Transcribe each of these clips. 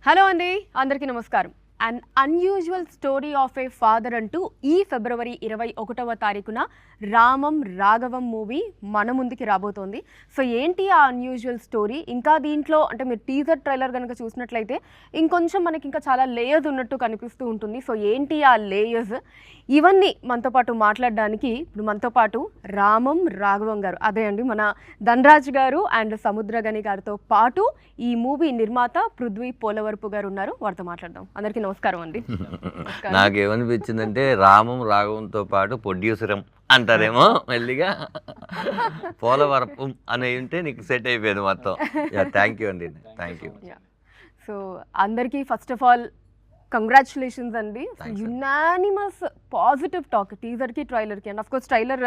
Hello అండి, అందరికీ నమస్కారం. An unusual story of a father అంటూ ఈ ఫిబ్రవరి 21వ తారీఖున రామం రాఘవం మూవీ మన ముందుకి రాబోతోంది. సో ఏంటి ఆ అన్యూజువల్ స్టోరీ? ఇంకా దీంట్లో అంటే మీరు టీజర్ ట్రైలర్ కనుక చూసినట్లయితే ఇంకొంచెం మనకి ఇంకా చాలా లేయర్స్ ఉన్నట్టు కనిపిస్తూ ఉంటుంది. సో ఏంటి ఆ లేయర్స్? ఇవన్నీ మనతో పాటు మాట్లాడడానికి ఇప్పుడు మనతో పాటు రామం రాఘవం గారు, అదే అండి మన ధనరాజ్ గారు అండ్ సముద్రగని గారితో పాటు ఈ మూవీ నిర్మాత పృథ్వీ పోలవరపు గారు ఉన్నారు. వారితో మాట్లాడదాం. అందరికీ నమస్కారం అండి. నాకేమనిపించిందంటే రామం రాఘవంతో పాటు ప్రొడ్యూసరం అంటారేమో మెల్లిగా పోలవరపు అని ఉంటే నీకు సెట్ అయిపోయింది మొత్తం. థ్యాంక్ యూ అండి, థ్యాంక్ యూ. సో అందరికీ ఫస్ట్ ఆఫ్ ఆల్ కంగ్రాచులేషన్స్ అండి. యునానిమస్ పాజిటివ్ టాక్ టీజర్కి ట్రైలర్కి. అండ్ అఫ్కోర్స్ ట్రైలర్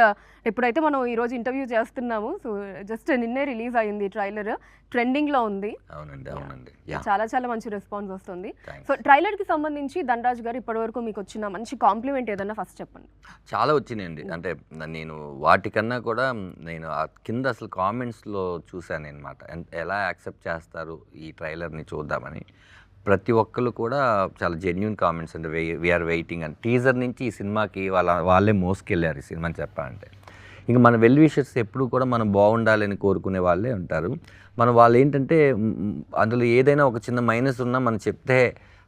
ఎప్పుడైతే మనం ఈరోజు ఇంటర్వ్యూ చేస్తున్నాము, సో జస్ట్ నిన్నే రిలీజ్ అయింది ట్రైలర్, ట్రెండింగ్లో ఉంది. అవునండి, అవునండి, చాలా చాలా మంచి రెస్పాన్స్ వస్తుంది. సో ట్రైలర్కి సంబంధించి ధనరాజ్ గారు ఇప్పటివరకు మీకు వచ్చిన మంచి కాంప్లిమెంట్ ఏదన్నా ఫస్ట్ చెప్పండి. చాలా వచ్చినాయండి. అంటే నేను వాటికన్నా కూడా నేను ఆ కింద అసలు కామెంట్స్లో చూశాను అనమాట, ఎలా యాక్సెప్ట్ చేస్తారు ఈ ట్రైలర్ని చూద్దామని. ప్రతి ఒక్కరు కూడా చాలా జెన్యున్ కామెంట్స్ అండి. వీఆర్ వెయిటింగ్ అని. టీజర్ నుంచి ఈ సినిమాకి వాళ్ళే మోసుకెళ్ళారు ఈ సినిమాని చెప్పాలంటే. ఇంకా మన వెల్ విషర్స్ ఎప్పుడు కూడా మనం బాగుండాలని కోరుకునే వాళ్ళే ఉంటారు. వాళ్ళు ఏంటంటే అందులో ఏదైనా ఒక చిన్న మైనస్ ఉన్నా మనం చెప్తే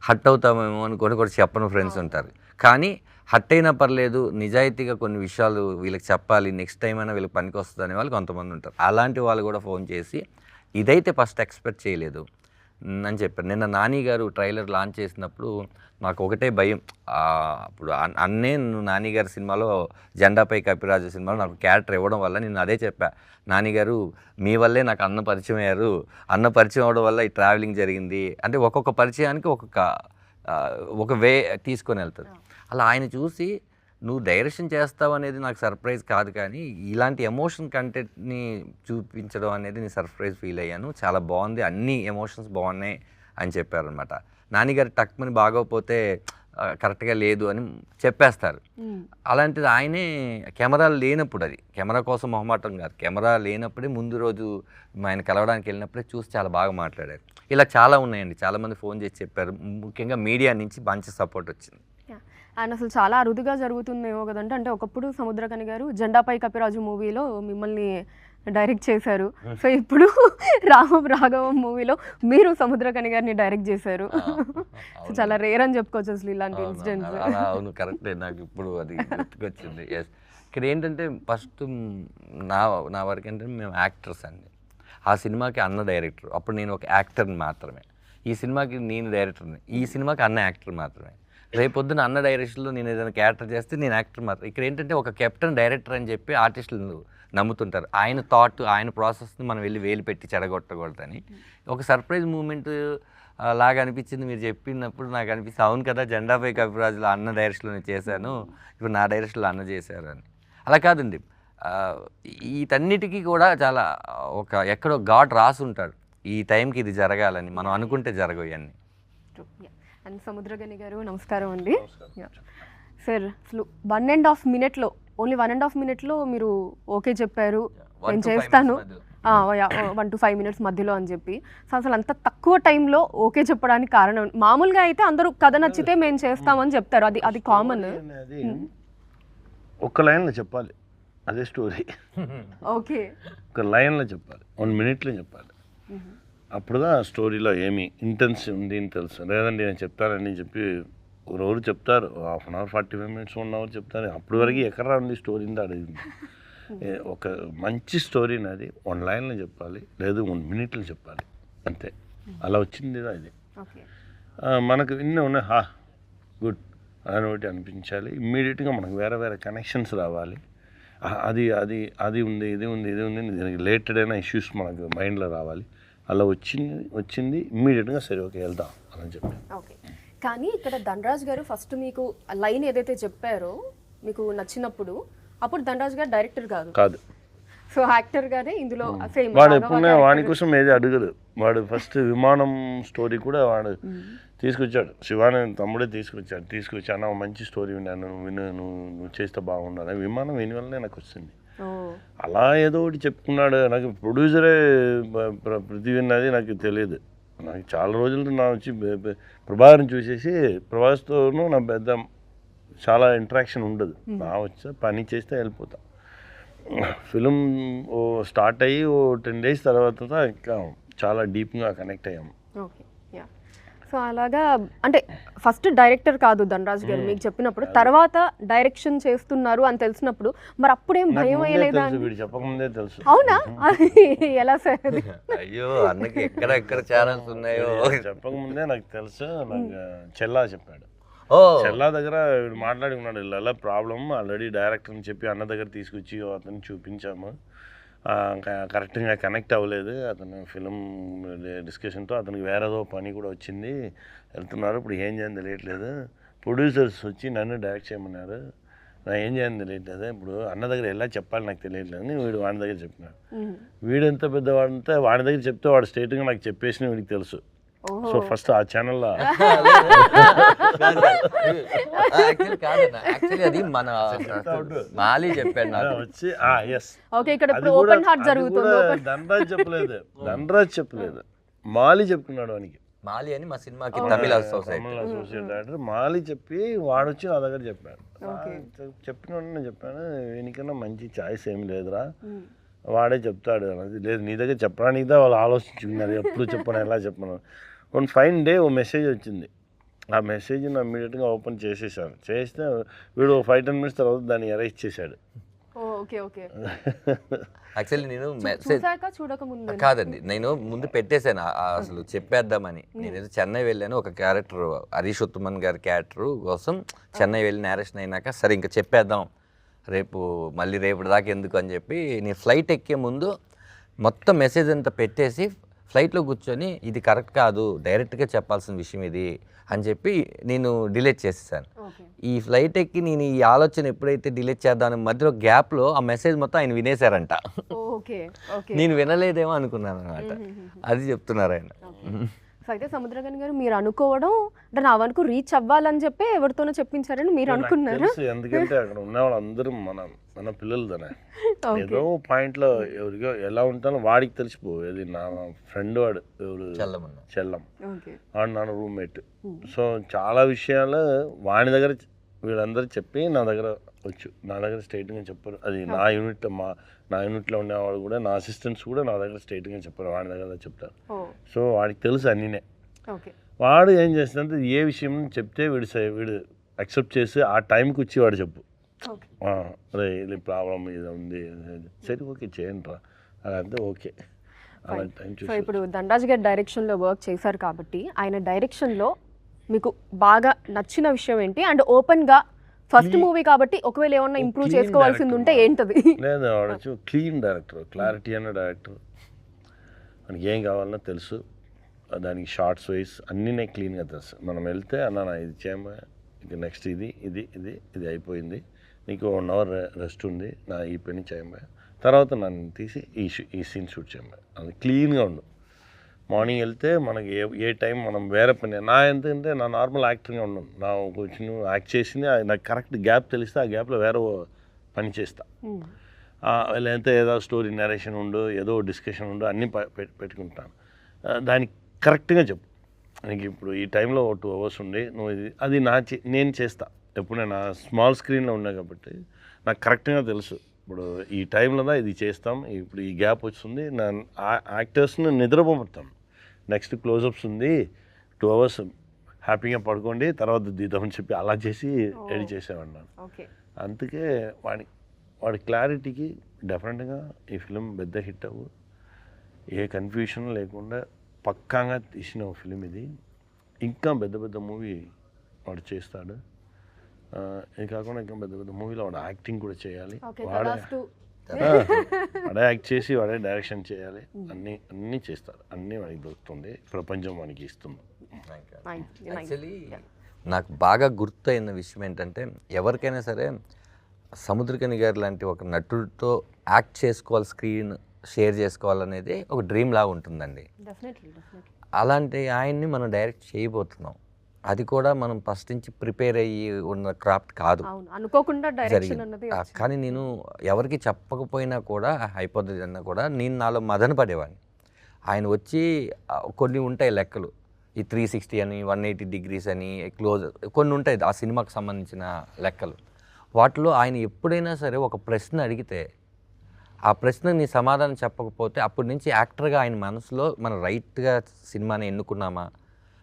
హట్ అవుతామేమో అని కూడా చెప్పని ఫ్రెండ్స్ ఉంటారు. కానీ హట్ అయినా పర్లేదు, నిజాయితీగా కొన్ని విషయాలు వీళ్ళకి చెప్పాలి, నెక్స్ట్ టైం అయినా వీళ్ళకి పనికి వస్తుంది అనే వాళ్ళు కొంతమంది ఉంటారు. అలాంటి వాళ్ళు కూడా ఫోన్ చేసి ఇదైతే ఫస్ట్ ఎక్స్పెక్ట్ చేయలేదు అని చెప్పారు. నిన్న నాని గారు ట్రైలర్ లాంచ్ చేసినప్పుడు నాకు ఒకటే భయం. అప్పుడు నాని గారి సినిమాలో జెండాపై కపిరాజు సినిమాలో నాకు క్యారెక్టర్ ఇవ్వడం వల్ల నేను అదే చెప్పా, నానిగారు మీ వల్లే నాకు అన్న పరిచయం అయ్యారు, అన్న పరిచయం అవ్వడం వల్ల ఈ ట్రావెలింగ్ జరిగింది. అంటే ఒక్కొక్క పరిచయానికి ఒక వే తీసుకొని వెళ్తుంది. అలా ఆయన చూసి నువ్వు డైరెక్షన్ చేస్తావు అనేది నాకు సర్ప్రైజ్ కాదు, కానీ ఇలాంటి ఎమోషన్ కంటెంట్ని చూపించడం అనేది నేను సర్ప్రైజ్ ఫీల్ అయ్యాను. చాలా బాగుంది, అన్ని ఎమోషన్స్ బాగున్నాయి అని చెప్పారనమాట. నానిగారు టక్మని బాగోకపోతే కరెక్ట్గా లేదు అని చెప్పేస్తారు. అలాంటిది ఆయనే కెమెరాలు లేనప్పుడు, అది కెమెరా కోసం మొహమాటం కాదు, కెమెరా లేనప్పుడే ముందు రోజు ఆయన కలవడానికి వెళ్ళినప్పుడే చూసి చాలా బాగా మాట్లాడారు. ఇలా చాలా ఉన్నాయండి. చాలామంది ఫోన్ చేసి చెప్పారు. ముఖ్యంగా మీడియా నుంచి మంచి సపోర్ట్ వచ్చింది. అండ్ అసలు చాలా అరుదుగా జరుగుతుందేమో కదంటే, అంటే ఒకప్పుడు సముద్రకని గారు జెండాపై కపిరాజు మూవీలో మిమ్మల్ని డైరెక్ట్ చేశారు. సో ఇప్పుడు రామం రాఘవం మూవీలో మీరు సముద్రకని గారిని డైరెక్ట్ చేశారు. సో చాలా రేర్ అని చెప్పుకోవచ్చు అసలు ఇలాంటి ఇన్సిడెంట్స్. అవును, కరెక్టే. నాకు ఇప్పుడు అది గుర్తుకొచ్చింది. ఎస్, ఇక్కడ ఏంటంటే ఫస్ట్ నా వరకు ఏంటంటే మేము యాక్టర్స్ అండి. ఆ సినిమాకి అన్న డైరెక్టర్, అప్పుడు నేను ఒక యాక్టర్ని మాత్రమే. ఈ సినిమాకి నేను డైరెక్టర్ని, ఈ సినిమాకి అన్న యాక్టర్ మాత్రమే. రేపొద్దున అన్న డైరెక్షన్లో నేను ఏదైనా క్యారెక్టర్ చేస్తే నేను యాక్టర్ మాత్రం. ఇక్కడ ఏంటంటే ఒక కెప్టెన్ డైరెక్టర్ అని చెప్పి ఆర్టిస్టులు నమ్ముతుంటారు. ఆయన థాట్, ఆయన ప్రాసెస్ని మనం వెళ్ళి వేలు పెట్టి చెడగొట్టకూడదని ఒక సర్ప్రైజ్ మూమెంట్ లాగా అనిపించింది. మీరు చెప్పినప్పుడు నాకు అనిపిస్తుంది, అవును కదా, జెండాపై కపిరాజులో అన్న డైరెక్షన్లో నేను చేశాను, ఇప్పుడు నా డైరెక్షన్లో అన్న చేశారు అని. అలా కాదండి, వీటన్నిటికీ కూడా చాలా ఎక్కడో గాడ్ రాసి ఉంటాడు, ఈ టైంకి ఇది జరగాలని. మనం అనుకుంటే జరగవు ఇవన్నీ. అండ్ సముద్రగని గారు నమస్కారం అండి. సార్, అసలు 1.5 minute ఓన్లీ 1.5 minute మీరు ఓకే చెప్పారు, నేను చేస్తాను 1 to 5 minutes మధ్యలో అని చెప్పి. సో అసలు అంత తక్కువ టైంలో ఓకే చెప్పడానికి కారణం? మామూలుగా అయితే అందరూ కథ నచ్చితే మేము చేస్తామని చెప్తారు, అది కామన్. ఒక్క లైన్లో చెప్పాలి, అదే స్టోరీ. ఓకే, ఒక లైన్లో చెప్పాలి, 1 minuteలో చెప్పాలి. అప్పుడుదా స్టోరీలో ఏమి ఇంటెన్స్ ఉంది అని తెలుసు. లేదండి నేను చెప్తానని చెప్పి రోజు చెప్తారు, 1 hour 45 minutes 1 hour చెప్తారు. అప్పటి వరకు ఎక్కడ ఉంది స్టోరీ అడిగింది. ఒక మంచి స్టోరీని అది 1 lineలో చెప్పాలి, లేదు 1 minuteలో చెప్పాలి, అంతే. అలా వచ్చింది అది. మనకు ఇన్ని ఉన్నాయి, గుడ్ అని ఒకటి అనిపించాలి. ఇమ్మీడియట్గా మనకు వేరే వేరే కనెక్షన్స్ రావాలి. అది అది అది ఉంది, ఇది ఉంది, ఇది ఉంది, దీనికి రిలేటెడ్ అయిన ఇష్యూస్ మనకు మైండ్లో రావాలి. అలా వచ్చింది ఇమ్మీడియట్గా సరే ఓకే వెళ్దాం అని చెప్పి. ఓకే, కానీ ఇక్కడ ధనరాజ్ గారు ఫస్ట్ మీకు లైన్ ఏదైతే చెప్పారో మీకు నచ్చినప్పుడు, అప్పుడు ధనరాజ్ గారు డైరెక్టర్ కాదు, సో యాక్టర్ గానే ఇందులో సేమ్. వాడు ఎప్పుడైనా వాడి కోసం ఏది అడగదు. వాడు ఫస్ట్ విమానం స్టోరీ కూడా వాడు తీసుకొచ్చాడు, శివాని తమ్ముడే తీసుకొచ్చి అన్న మంచి స్టోరీ విన్నాను, నువ్వు చేస్తే బాగుండాలి. విమానం విని వల్లనే నాకు వచ్చింది. అలా ఏదో ఒకటి చెప్పుకున్నాడు. నాకు ప్రొడ్యూసరే పృథ్వీ అన్నది నాకు తెలియదు. నాకు చాలా రోజులు నా వచ్చి ప్రభాస్ని చూసేసి ప్రభాస్తోనూ నా పెద్ద చాలా ఇంటరాక్షన్ ఉండదు. నా వచ్చా పని చేస్తే వెళ్ళిపోతా. ఫిలిం స్టార్ట్ అయ్యి 10 days తర్వాత ఇంకా చాలా డీప్గా కనెక్ట్ అయ్యాము. Okay, yeah. సో అలాగా అంటే ఫస్ట్ డైరెక్టర్ కాదు ధనరాజ్ గారు మీకు చెప్పినప్పుడు, తర్వాత డైరెక్షన్ చేస్తున్నారు అని తెలిసినప్పుడు మరి అప్పుడేం భయం అయ్యలేదా? వీడు చెప్పకముందే తెలుసు. అవునా? అది ఎలా సార్ అది? అయ్యో అన్నకి ఎక్కడ ఛానల్స్ ఉన్నాయో చెప్పకముందే నాకు తెలుసు. నాకు చెల్లా చెప్పాడు. చెల్లా దగ్గర వీడు మాట్లాడుకున్నాడు, ఇలా ప్రాబ్లం ఆల్రెడీ డైరెక్టర్ని చెప్పి అన్న దగ్గర తీసుకొచ్చి అతను చూపించాము, కరెక్ట్గా కనెక్ట్ అవ్వలేదు అతను ఫిలిం డిస్కషన్తో, అతనికి వేరేదో పని కూడా వచ్చింది, వెళ్తున్నారు, ఇప్పుడు ఏం చేయాలని తెలియట్లేదు, ప్రొడ్యూసర్స్ వచ్చి నన్ను డైరెక్ట్ చేయమన్నారు, నా ఏం చేయాలని తెలియట్లేదు, ఇప్పుడు అన్న దగ్గర ఎలా చెప్పాలి నాకు తెలియట్లేదు అని వీడు వాడి దగ్గర చెప్పినాడు. వీడు ఎంత పెద్దవాడంటే వాడి దగ్గర చెప్తే వాడు స్ట్రైట్గా నాకు చెప్పేసిన వీడికి తెలుసు. సో ఫస్ట్ ఆ ఛానల్లో యాక్చువల్లీ అది మన మాలి చెప్పాడు నాకు వచ్చి ఓకే, ఇక్కడ ఇప్పుడు ఓపెన్ హార్ట్ జరుగుతుంది. ధనరాజ్ చెప్పలేదు, మాలి చెప్పుకున్నాడు వానికి. మాలి అని మా సినిమాకి తమిళ అసోసియేట్ డైరెక్టర్ మాలి చెప్పి వాడొచ్చి నా దగ్గర చెప్పాడు. చెప్పిన నేను చెప్పాను, వీనికన్నా మంచి ఛాయిస్ ఏమి లేదురా, వాడే చెప్తాడు. లేదు నీ దగ్గర చెప్పడానికి వాళ్ళు ఆలోచించుకున్నారు, ఎప్పుడు చెప్పను ఎలా చెప్పను. వన్ ఫైన్ డే ఓ మెసేజ్ వచ్చింది, ఆ మెసేజ్ ఇమ్మీడియట్గా ఓపెన్ చేసేసాను. చేస్తే వీడు 5-10 minutes తర్వాత దాన్ని ఎరేజ్ చేశాడు. యాక్చువల్లీ నేను మెసేజ్ కాదండి, నేను ముందు పెట్టేశాను అసలు చెప్పేద్దామని. నేనేదో చెన్నై వెళ్ళాను, ఒక క్యారెక్టర్ హరీష్ ఉత్తమన్ గారి క్యారెక్టర్ కోసం చెన్నై వెళ్ళి నేరేషన్ అయినాక సరే ఇంకా చెప్పేద్దాం, మళ్ళీ రేపు దాకా ఎందుకు అని చెప్పి నేను ఫ్లైట్ ఎక్కే ముందు మొత్తం మెసేజ్ అంతా పెట్టేసి ఫ్లైట్లో కూర్చొని ఇది కరెక్ట్ కాదు, డైరెక్ట్గా చెప్పాల్సిన విషయం ఇది అని చెప్పి నేను డిలీట్ చేసేసాను. ఈ ఫ్లైట్ ఎక్కి నేను ఈ ఆలోచన ఎప్పుడైతే డిలీట్ చేద్దామని మధ్యలో గ్యాప్లో ఆ మెసేజ్ మొత్తం ఆయన వినేశారంట. నేను వినలేదేమో అనుకున్నాను అనమాట, అది చెప్తున్నారు ఆయన. సో అయితే సముద్రగని గారు మీరు అనుకోవడం అంటే నా వరకు రీచ్ అవ్వాలని చెప్పి ఎవరితోనో చెప్పించారని మీరు అనుకున్నారు. ఎందుకంటే అక్కడ ఉన్న వాళ్ళందరూ మన పిల్లలు తనే ఏదో పాయింట్లో ఎవరికో ఎలా ఉంటానో వాడికి తెలిసిపోయేది. నా ఫ్రెండ్ వాడు ఎవరు చెల్లం, వాడు నా రూమ్మేట్. సో చాలా విషయాలు వాడి దగ్గర వీళ్ళందరూ చెప్పి నా దగ్గర వచ్చు, నా దగ్గర స్ట్రైట్గా చెప్పారు. అది నా యూనిట్లో ఉండేవాళ్ళు కూడా, నా అసిస్టెంట్స్ కూడా నా దగ్గర స్ట్రైట్గా చెప్పారు, వాడి దగ్గర చెప్తారు. సో వాడికి తెలుసు అన్నీనే. వాడు ఏం చేస్తాడంటే ఏ విషయం చెప్తే వీడు అక్సెప్ట్ చేసి ఆ టైంకి వచ్చి వాడు చెప్పు, అరే ఇది ప్రాబ్లం ఇది ఉంది, సరే ఓకే చేయండి రా అదంతా ఓకే. సో ఇప్పుడు ధనరాజ్ గారి డైరెక్షన్లో వర్క్ చేశారు కాబట్టి ఆయన డైరెక్షన్లో మీకు బాగా నచ్చిన విషయం ఏంటి? అండ్ ఓపెన్గా ఫస్ట్ మూవీ కాబట్టి ఒకవేళ ఏమన్నా ఇంప్రూవ్ చేసుకోవాల్సింది ఉంటే ఏంటది? లేదు, వాడచ్చు క్లీన్ డైరెక్టర్, క్లారిటీ అన్న డైరెక్టర్, మనకి ఏం కావాలన్నా తెలుసు, దానికి షార్ట్స్ వైస్ అన్నీ క్లీన్గా తెలుసు. మనం వెళ్తే అన్న ఇది చేయమా, ఇక నెక్స్ట్ ఇది అయిపోయింది, నీకు 1 hour రెస్ట్ ఉంది, నా ఈ పని చేయమా, తర్వాత నన్ను తీసి ఈ సీన్ షూట్ చేయమా, అది క్లీన్గా ఉండు. మార్నింగ్ వెళ్తే మనకి ఏ టైం మనం వేరే పని, నా ఎందుకంటే నా నార్మల్ యాక్టర్గా ఉండను, నా కొంచెం యాక్ట్ చేసింది నాకు కరెక్ట్ గ్యాప్ తెలిస్తే ఆ గ్యాప్లో వేరే పని చేస్తా. లేదంటే ఏదో స్టోరీ నరేషన్ ఉండు, ఏదో డిస్కషన్ ఉండు, అన్నీ పెట్టుకుంటాను. దానికి కరెక్ట్గా చెప్పు, నీకు ఇప్పుడు ఈ టైంలో 2 hours ఉండి నువ్వు అది నేను చేస్తా. ఎప్పుడు నేను స్మాల్ స్క్రీన్లో ఉన్నా కాబట్టి నాకు కరెక్ట్గా తెలుసు, ఇప్పుడు ఈ టైంలో ఇది చేస్తాం, ఇప్పుడు ఈ గ్యాప్ వస్తుంది, నా యాక్టర్స్ని నిద్రపోతాం, నెక్స్ట్ క్లోజప్స్ ఉంది, 2 hours హ్యాపీగా పడుకోండి తర్వాత దిద్దామని చెప్పి అలా చేసి రెడీ చేసేవాడిని. అందుకే వాడి క్లారిటీకి డెఫినెట్గా ఈ ఫిలిం పెద్ద హిట్ అవ్వు, ఏ కన్ఫ్యూషన్ లేకుండా పక్కాగా తీసిన ఫిలిం ఇది. ఇంకా పెద్ద మూవీ వాడు చేస్తాడు, ఇది కాకుండా ఇంకా పెద్ద మూవీలో వాడు యాక్టింగ్ కూడా చేయాలి, వాడే యాక్ట్ చేసి వాడే డైరెక్షన్ చేయాలి, అన్నీ చేస్తాడు, అన్నీ వాడికి దొరుకుతుంది, ప్రపంచం వానికి ఇస్తుంది. యాక్చువల్లీ నాకు బాగా గుర్తయిన విషయం ఏంటంటే ఎవరికైనా సరే సముద్రకని గారు లాంటి ఒక నటుడితో యాక్ట్ చేసుకోవాలి, స్క్రీన్ షేర్ చేసుకోవాలనేది ఒక డ్రీమ్ లాగా ఉంటుందండి. అలాంటి ఆయన్ని మనం డైరెక్ట్ చేయబోతున్నాం, అది కూడా మనం ఫస్ట్ నుంచి ప్రిపేర్ అయ్యి ఉన్న క్రాఫ్ట్ కాదు, అనుకోకుండా డైరెక్షన్ అన్నది. కానీ నేను ఎవరికి చెప్పకపోయినా కూడా అయిపోతుంది అన్నా కూడా నేను నాలో మదన పడేవాడిని. ఆయన వచ్చి కొన్ని ఉంటాయి లెక్కలు, ఈ 360 అని 180 degrees అని క్లోజ్ కొన్ని ఉంటాయి ఆ సినిమాకి సంబంధించిన లెక్కలు. వాటిలో ఆయన ఎప్పుడైనా సరే ఒక ప్రశ్న అడిగితే ఆ ప్రశ్నకు నీ సమాధానం చెప్పకపోతే అప్పటి నుంచి యాక్టర్గా ఆయన మనసులో మనం రైట్గా సినిమాని ఎన్నుకున్నామా,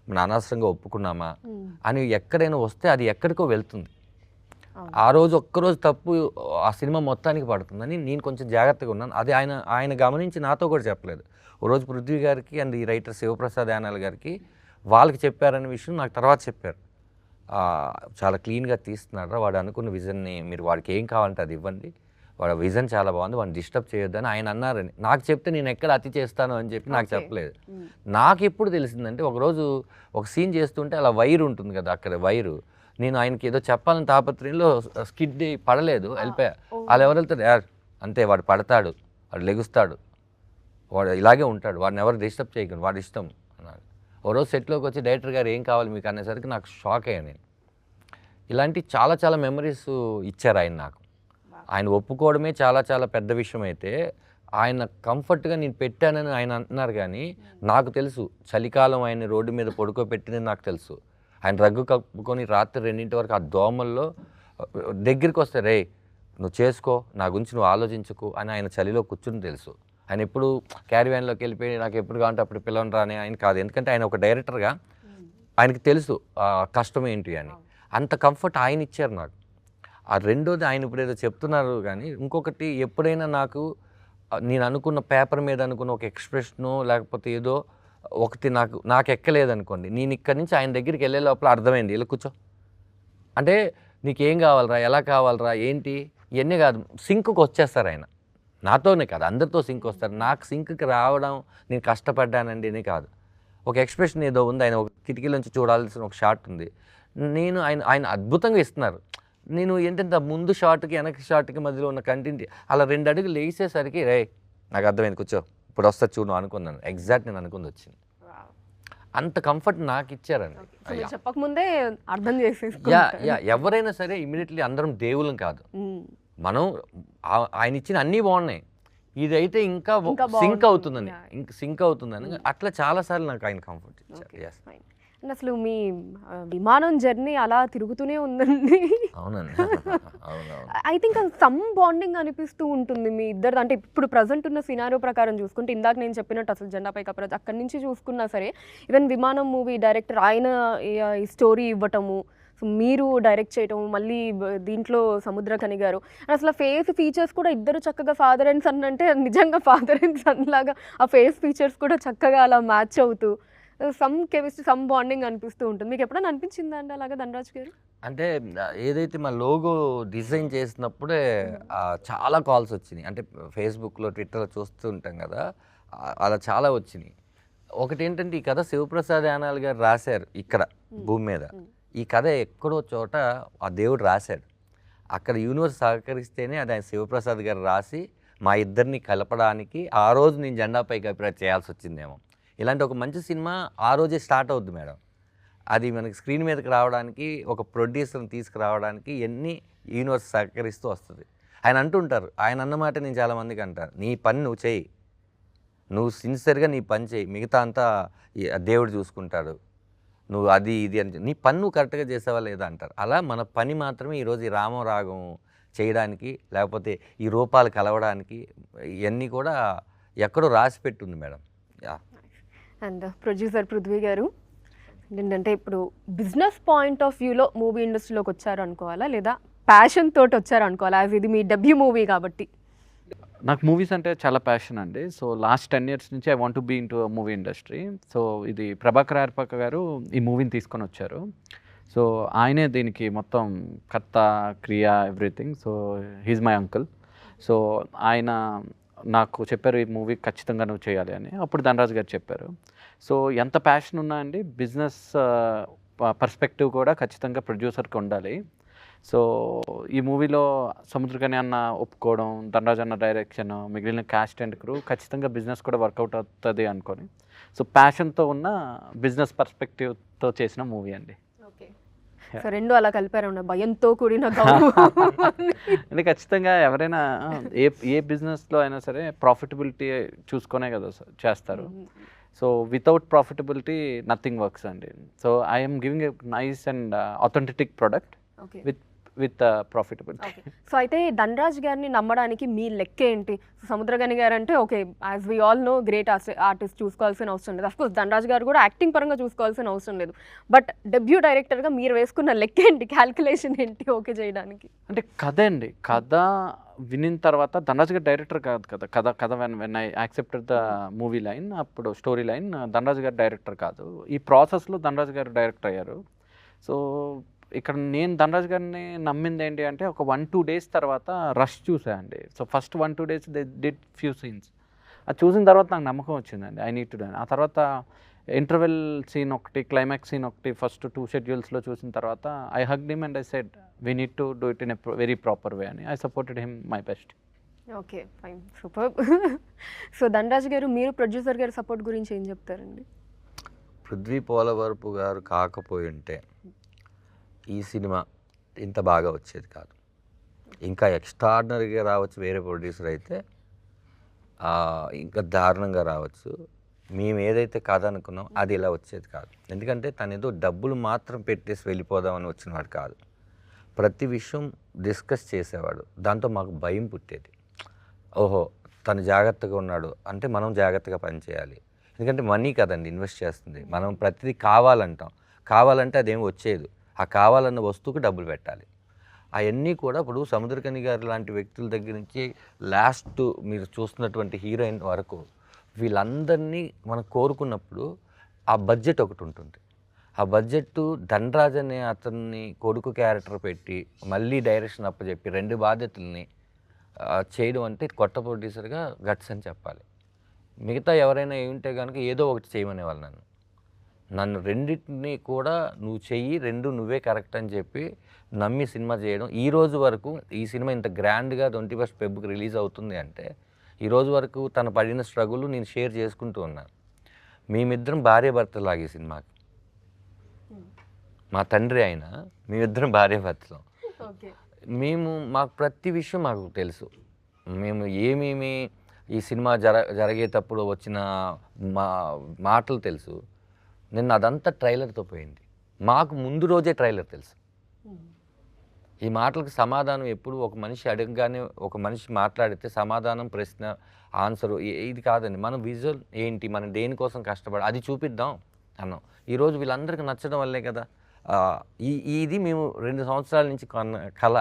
మనం అనవసరంగా ఒప్పుకున్నామా అని ఎక్కడైనా వస్తే అది ఎక్కడికో వెళ్తుంది. ఆ రోజు ఒక్కరోజు తప్పు ఆ సినిమా మొత్తానికి పడుతుందని నేను కొంచెం జాగ్రత్తగా ఉన్నాను. అది ఆయన గమనించి నాతో కూడా చెప్పలేదు. ఓ రోజు పృథ్వీ గారికి అండ్ ఈ రైటర్ శివప్రసాద్ యానాల్ గారికి వాళ్ళకి చెప్పారనే విషయం నాకు తర్వాత చెప్పారు. చాలా క్లీన్గా తీస్తున్నాడు, వాడు అనుకున్న విజన్ని మీరు వాడికి ఏం కావాలంటే అది ఇవ్వండి, వాడు విజన్ చాలా బాగుంది, వాడిని డిస్టర్బ్ చేయొద్దని ఆయన అన్నారని. నాకు చెప్తే నేను ఎక్కడ అతి చేస్తాను అని చెప్పి నాకు చెప్పలేదు. నాకు ఎప్పుడు తెలిసిందంటే ఒకరోజు ఒక సీన్ చేస్తుంటే అలా వైర్ ఉంటుంది కదా, అక్కడ వైరు నేను ఆయనకి ఏదో చెప్పాలని తాపత్రయంలో స్కిడ్ పడలేదు, వెళ్ళిపోయా. వాళ్ళు ఎవరు వెళ్తారు, అంతే వాడు పడతాడు, వాడు లెగుస్తాడు, వాడు ఇలాగే ఉంటాడు, వాడిని ఎవరు డిస్టర్బ్ చేయకండి, వాడి ఇష్టం అన్నాడు. ఓ రోజు సెట్లోకి వచ్చి డైరెక్టర్ గారు ఏం కావాలి మీకు అనేసరికి నాకు షాక్ అయ్యాను నేను. ఇలాంటి చాలా చాలా మెమరీస్ ఇచ్చారు ఆయన నాకు. ఆయన ఒప్పుకోవడమే చాలా చాలా పెద్ద విషయం అయితే ఆయన కంఫర్ట్గా నేను పెట్టానని ఆయన అంటున్నారు. కానీ నాకు తెలుసు చలికాలం ఆయన రోడ్డు మీద పడుకోబెట్టింది నాకు తెలుసు. ఆయన రగ్గు కప్పుకొని రాత్రి 2 వరకు ఆ దోమల్లో దగ్గరికి వస్తే రే నువ్వు చేసుకో, నా గురించి నువ్వు ఆలోచించకు అని ఆయన చలిలో కూర్చుని తెలుసు. ఆయన ఎప్పుడు క్యారీ వ్యాన్లోకి వెళ్ళిపోయి నాకు ఎప్పుడు కావాలంటే అప్పుడు పిలవను రాని ఆయన కాదు. ఎందుకంటే ఆయన ఒక డైరెక్టర్గా ఆయనకి తెలుసు కష్టం ఏంటి అని. అంత కంఫర్ట్ ఆయన ఇచ్చారు నాకు. ఆ రెండోది ఆయన ఇప్పుడు ఏదో చెప్తున్నారు కానీ ఇంకొకటి ఎప్పుడైనా నాకు నేను అనుకున్న పేపర్ మీద అనుకున్న ఒక ఎక్స్ప్రెషను లేకపోతే ఏదో ఒకటి నాకు ఎక్కలేదనుకోండి, నేను ఇక్కడి నుంచి ఆయన దగ్గరికి వెళ్ళే లోపల అర్థమైంది ఇలా కూర్చో అంటే నీకేం కావాలరా, ఎలా కావాలరా, ఏంటి ఇవన్నీ కాదు, సింక్కి వచ్చేస్తారు ఆయన. నాతోనే కాదు అందరితో సింక్ వస్తారు. నాకు సింక్కి రావడం నేను కష్టపడ్డానండి అని కాదు. ఒక ఎక్స్ప్రెషన్ ఏదో ఉంది, ఆయన ఒక కిటికీలోంచి చూడాల్సిన ఒక షాట్ ఉంది, నేను ఆయన అద్భుతంగా ఇస్తున్నారు. నేను ఏంటంటే ముందు షాట్కి వెనక షాట్కి మధ్యలో ఉన్న కంటెంట్ అలా 2 అడుగులు లేసేసరికి రే నాకు అర్థమైంది కూర్చో ఇప్పుడు వస్తా చూడు అనుకున్నాను. ఎగ్జాక్ట్ నేను అనుకుంది వచ్చింది. అంత కంఫర్ట్ నాకు ఇచ్చారండి. చెప్పకముందే అర్థం ఎవరైనా సరే ఇమీడియట్లీ అందరం దేవుళ్ళం కాదు. మనం ఆయన ఇచ్చిన అన్నీ బాగున్నాయి, ఇదైతే ఇంకా సింక్ అవుతుందని అట్లా చాలాసార్లు నాకు ఆయన కంఫర్ట్ ఇచ్చారు. అండ్ అసలు మీ విమానం జర్నీ అలా తిరుగుతూనే ఉందండి. అవునండి. ఐ థింక్ అది సమ్ బాండింగ్ అనిపిస్తూ ఉంటుంది మీ ఇద్దరు. అంటే ఇప్పుడు ప్రజెంట్ ఉన్న సినారియో ప్రకారం చూసుకుంటే ఇందాక నేను చెప్పినట్టు అసలు జెండాపై కపరాజ్ అక్కడి నుంచి చూసుకున్నా సరే ఈవెన్ విమానం మూవీ డైరెక్టర్ ఆయన ఈ స్టోరీ ఇవ్వటము, సో మీరు డైరెక్ట్ చేయటం, మళ్ళీ దీంట్లో సముద్రకని గారు అసలు ఫేస్ ఫీచర్స్ కూడా ఇద్దరు చక్కగా ఫాదర్ అండ్ సన్ అంటే నిజంగా ఫాదర్ అండ్ సన్ లాగా ఆ ఫేస్ ఫీచర్స్ కూడా చక్కగా అలా మ్యాచ్ అవుతూ సమ్ కెమిస్ట్రీ సమ్ బాండింగ్ అనిపిస్తూ ఉంటుంది. మీకు ఎప్పుడైనా అనిపించిందా అండి అలాగా ధనరాజ్ గారు? అంటే ఏదైతే మా లోగో డిజైన్ చేసినప్పుడే చాలా కాల్స్ వచ్చినాయి. అంటే ఫేస్బుక్లో ట్విట్టర్లో చూస్తూ ఉంటాం కదా, అలా చాలా వచ్చినాయి. ఒకటి ఏంటంటే ఈ కథ శివప్రసాద్ యానాల్ గారు రాశారు ఇక్కడ భూమి మీద. ఈ కథ ఎక్కడో చోట ఆ దేవుడు రాశాడు, అక్కడ యూనివర్స్ సహకరిస్తేనే అది ఆయన శివప్రసాద్ గారు రాసి మా ఇద్దరిని కలపడానికి ఆ రోజు నేను జెండాపై కపరాజ్ చేయాల్సి వచ్చిందేమో. ఇలాంటి ఒక మంచి సినిమా ఆ రోజే స్టార్ట్ అవుద్ది మేడం. అది మనకి స్క్రీన్ మీదకి రావడానికి ఒక ప్రొడ్యూసర్ని తీసుకురావడానికి ఎన్ని యూనివర్స్ సహకరిస్తూ వస్తుంది. ఆయన అంటుంటారు, ఆయన అన్నమాట నేను చాలామందికి అంటారు, నీ పని నువ్వు చేయి, నువ్వు సిన్సియర్గా నీ పని చేయి, మిగతా అంతా దేవుడు చూసుకుంటాడు, నువ్వు అది ఇది అని నీ పని నువ్వు కరెక్ట్గా చేసావా లేదా అంటారు. అలా మన పని మాత్రమే ఈరోజు ఈ రామం రాగం చేయడానికి లేకపోతే ఈ రూపాలు కలవడానికి ఇవన్నీ కూడా ఎక్కడో రాసి పెట్టుంది మేడం. అండ్ ప్రొడ్యూసర్ పృథ్వీ గారు ఏంటంటే ఇప్పుడు బిజినెస్ పాయింట్ ఆఫ్ వ్యూలో మూవీ ఇండస్ట్రీలోకి వచ్చారు అనుకోవాలా లేదా ప్యాషన్ తోటి వచ్చారు అనుకోవాలా? ఇది మీ డెబ్యూ మూవీ కాబట్టి. నాకు మూవీస్ అంటే చాలా ప్యాషన్ అండి. సో లాస్ట్ 10 years నుంచి I want to be in to movie industry. So ఇది ప్రభాకర్ ఆర్పక గారు ఈ మూవీని తీసుకొని వచ్చారు. సో ఆయనే దీనికి మొత్తం కర్త క్రియ everything. So he's my uncle. So ఆయన నాకు చెప్పారు ఈ మూవీ ఖచ్చితంగా నువ్వు చేయాలి అని. అప్పుడు ధనరాజ్ గారు చెప్పారు. సో ఎంత ప్యాషన్ ఉన్నా అండి బిజినెస్ పర్స్పెక్టివ్ కూడా ఖచ్చితంగా ప్రొడ్యూసర్కి ఉండాలి. సో ఈ మూవీలో సముద్రకని అన్న ఒప్పుకోవడం, ధనరాజ్ అన్న డైరెక్షన్, మిగిలిన క్యాస్ట్ అండ్ క్రూ ఖచ్చితంగా బిజినెస్ కూడా వర్కౌట్ అవుతుంది అనుకొని సో ప్యాషన్తో ఉన్న బిజినెస్ పర్స్పెక్టివ్తో చేసిన మూవీ అండి. ఓకే. సో రెండు అలా కలిపారు భయంతో కూడిన గౌరవం. అంటే ఖచ్చితంగా ఎవరైనా ఏ బిజినెస్లో అయినా సరే ప్రాఫిటబిలిటీ చూసుకునే కదా చేస్తారు. So without profitability nothing works అండి. So I'm giving a nice and authentic product okay with profitability. So అయితే ధనరాజ్ గారిని నమ్మడానికి మీ లెక్క ఏంటి? సముద్రగని గారు అంటే okay, as we all know great artist, చూసుకోవాల్సిన అవసరం లేదు. అఫ్కోర్స్ ధనరాజ్ గారు కూడా యాక్టింగ్ పరంగా చూసుకోవాల్సిన అవసరం లేదు. బట్ డెబ్యూ డైరెక్టర్గా మీరు వేసుకున్న లెక్క ఏంటి, క్యాల్కులేషన్ ఏంటి ఓకే చేయడానికి? అంటే కథ అండి, కథ వినిన తర్వాత ధనరాజ్ గారు డైరెక్టర్ కాదు కదా, కథ when I accepted the movie line, అప్పుడు స్టోరీ లైన్ ధనరాజ్ గారు డైరెక్టర్ కాదు. ఈ ప్రాసెస్లో ధనరాజ్ గారు డైరెక్టర్ అయ్యారు. సో ఇక్కడ నేను ధనరాజ్ గారిని నమ్మింది ఏంటి అంటే ఒక 1-2 డేస్ తర్వాత రష్ చూసాయండి. So first 1-2 days they did few scenes. అది చూసిన తర్వాత నాకు నమ్మకం వచ్చిందండి, ఐ నీడ్ టు డూ. ఆ తర్వాత ఇంటర్వెల్ సీన్ ఒకటి, క్లైమాక్స్ సీన్ ఒకటి ఫస్ట్ 2 షెడ్యూల్స్లో చూసిన తర్వాత I hugged him and I said we need to do it in a very proper way అని. I supported him my best. Okay fine, super. So Dhanraj garu, మీరు producer గారి support గురించి ఏం చెప్తారండి? పృథ్వీ పోలవరపు గారు కాకపోయి ఉంటే ఈ సినిమా ఇంత బాగా వచ్చేది కాదు. ఇంకా ఎక్స్ట్రాడినరీగా రావచ్చు వేరే ప్రొడ్యూసర్ అయితే, ఇంకా దారుణంగా రావచ్చు. మేము ఏదైతే కథ అనుకున్నాం అది ఇలా వచ్చేది కాదు. ఎందుకంటే తను ఏదో డబ్బులు మాత్రం పెట్టేసి వెళ్ళిపోదామని వచ్చినవాడు కాదు. ప్రతి విషయం డిస్కస్ చేసేవాడు. దాంతో మాకు భయం పుట్టేది. ఓహో, తను జాగ్రత్తగా ఉన్నాడు అంటే మనం జాగ్రత్తగా పనిచేయాలి. ఎందుకంటే మనీ కదండి ఇన్వెస్ట్ చేస్తుంది. మనం ప్రతిదీ కావాలంటాం, కావాలంటే అదేం వచ్చేది. ఆ కావాలన్న వస్తువుకి డబ్బులు పెట్టాలి. అవన్నీ కూడా ఇప్పుడు సముద్రకని గారు లాంటి వ్యక్తుల దగ్గర నుంచి లాస్ట్ మీరు చూస్తున్నటువంటి హీరోయిన్ వరకు వీళ్ళందరినీ మనం కోరుకున్నప్పుడు ఆ బడ్జెట్ ఒకటి ఉంటుంది. ఆ బడ్జెట్ ధనరాజ్ అనే అతన్ని కొడుకు క్యారెక్టర్ పెట్టి మళ్ళీ డైరెక్షన్ అప్పచెప్పి 2 బాధ్యతల్ని చేయడం అంటే కొత్త ప్రొడ్యూసర్గా గట్స్ అని చెప్పాలి. మిగతా ఎవరైనా ఏమింటే కనుక ఏదో ఒకటి చేయమనేవాళ్ళు నన్ను రెండింటిని కూడా నువ్వు చెయ్యి, 2 నువ్వే కరెక్ట్ అని చెప్పి నమ్మి సినిమా చేయడం. ఈ రోజు వరకు ఈ సినిమా ఇంత గ్రాండ్గా 21 ఫెబ్రవరికి రిలీజ్ అవుతుంది అంటే ఈ రోజు వరకు తను పడిన స్ట్రగుల్ నేను షేర్ చేసుకుంటూ ఉన్నాను. మేమిద్దరం భార్య భర్తలాగే సినిమాకి. మా తండ్రి అయినా మేమిద్దరం భార్య భర్తలం. మాకు ప్రతి విషయం మాకు తెలుసు. మేము ఏమేమి ఈ సినిమా జరిగేటప్పుడు వచ్చిన మాటలు తెలుసు. నిన్న అదంతా ట్రైలర్తో పోయింది. మాకు ముందు రోజే ట్రైలర్ తెలుసు. ఈ మాటలకు సమాధానం ఎప్పుడు ఒక మనిషి అడగగానే ఒక మనిషి మాట్లాడితే సమాధానం, ప్రశ్న, ఆన్సరు ఇది కాదండి. మనం విజువల్ ఏంటి, మనం దేనికోసం కష్టపడి అది చూపిద్దాం అన్నాం. ఈరోజు వీళ్ళందరికీ నచ్చడం వల్లే కదా. ఇది మేము 2 సంవత్సరాల నుంచి కళ.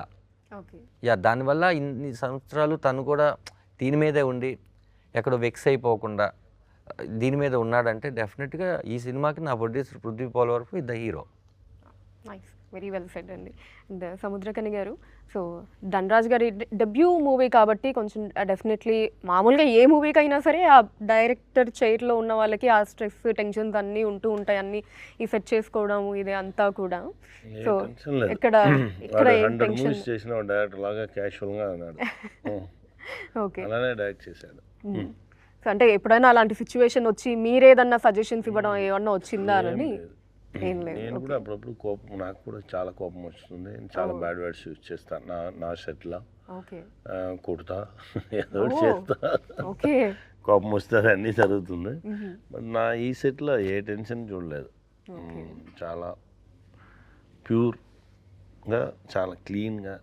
దానివల్ల ఇన్ని సంవత్సరాలు తను కూడా దీని మీదే ఉండి ఎక్కడో వెక్స్ అయిపోకుండా దీని మీద ఉన్నాడంటే డెఫినెట్గా ఈ సినిమాకి నా producer Prithvi Polavarapu the hero. Nice, very well said అండి. అండ్ సముద్రకని గారు, సో ధనరాజ్ గారి డెబ్యూ మూవీ కాబట్టి కొంచెం డెఫినెట్లీ మామూలుగా ఏ మూవీకి అయినా సరే ఆ డైరెక్టర్ చైర్లో ఉన్న వాళ్ళకి ఆ స్ట్రెస్, టెన్షన్స్ అన్నీ ఉంటూ ఉంటాయి. అన్నీ ఈ సెట్ చేసుకోవడం ఇది అంతా కూడా. సో ఇక్కడ ఏం టెన్షన్ చేసిన డైరెక్టర్ లాగా క్యాషువల్గా అన్నాడు. ఓకే, అలానే డైరెక్ట్ చేశాడు. సో అంటే ఎప్పుడైనా అలాంటి సిచ్యువేషన్ వచ్చి మీరేదన్నా సజెషన్స్ ఇవ్వడం ఏమన్నా వచ్చిందా అని? ఏం లేదు. నేను కూడా అప్పుడప్పుడు కోపం, నాకు కూడా చాలా కోపం వస్తుంది. నేను చాలా బ్యాడ్ వర్డ్స్ యూజ్ చేస్తాను నా సెట్లో. కొడతా, ఏదో చేస్తా, కోపం వస్తే అన్నీ జరుగుతుంది. నా ఈ సెట్లో ఏ టెన్షన్ చూడలేదు. చాలా ప్యూర్గా, చాలా క్లీన్గా,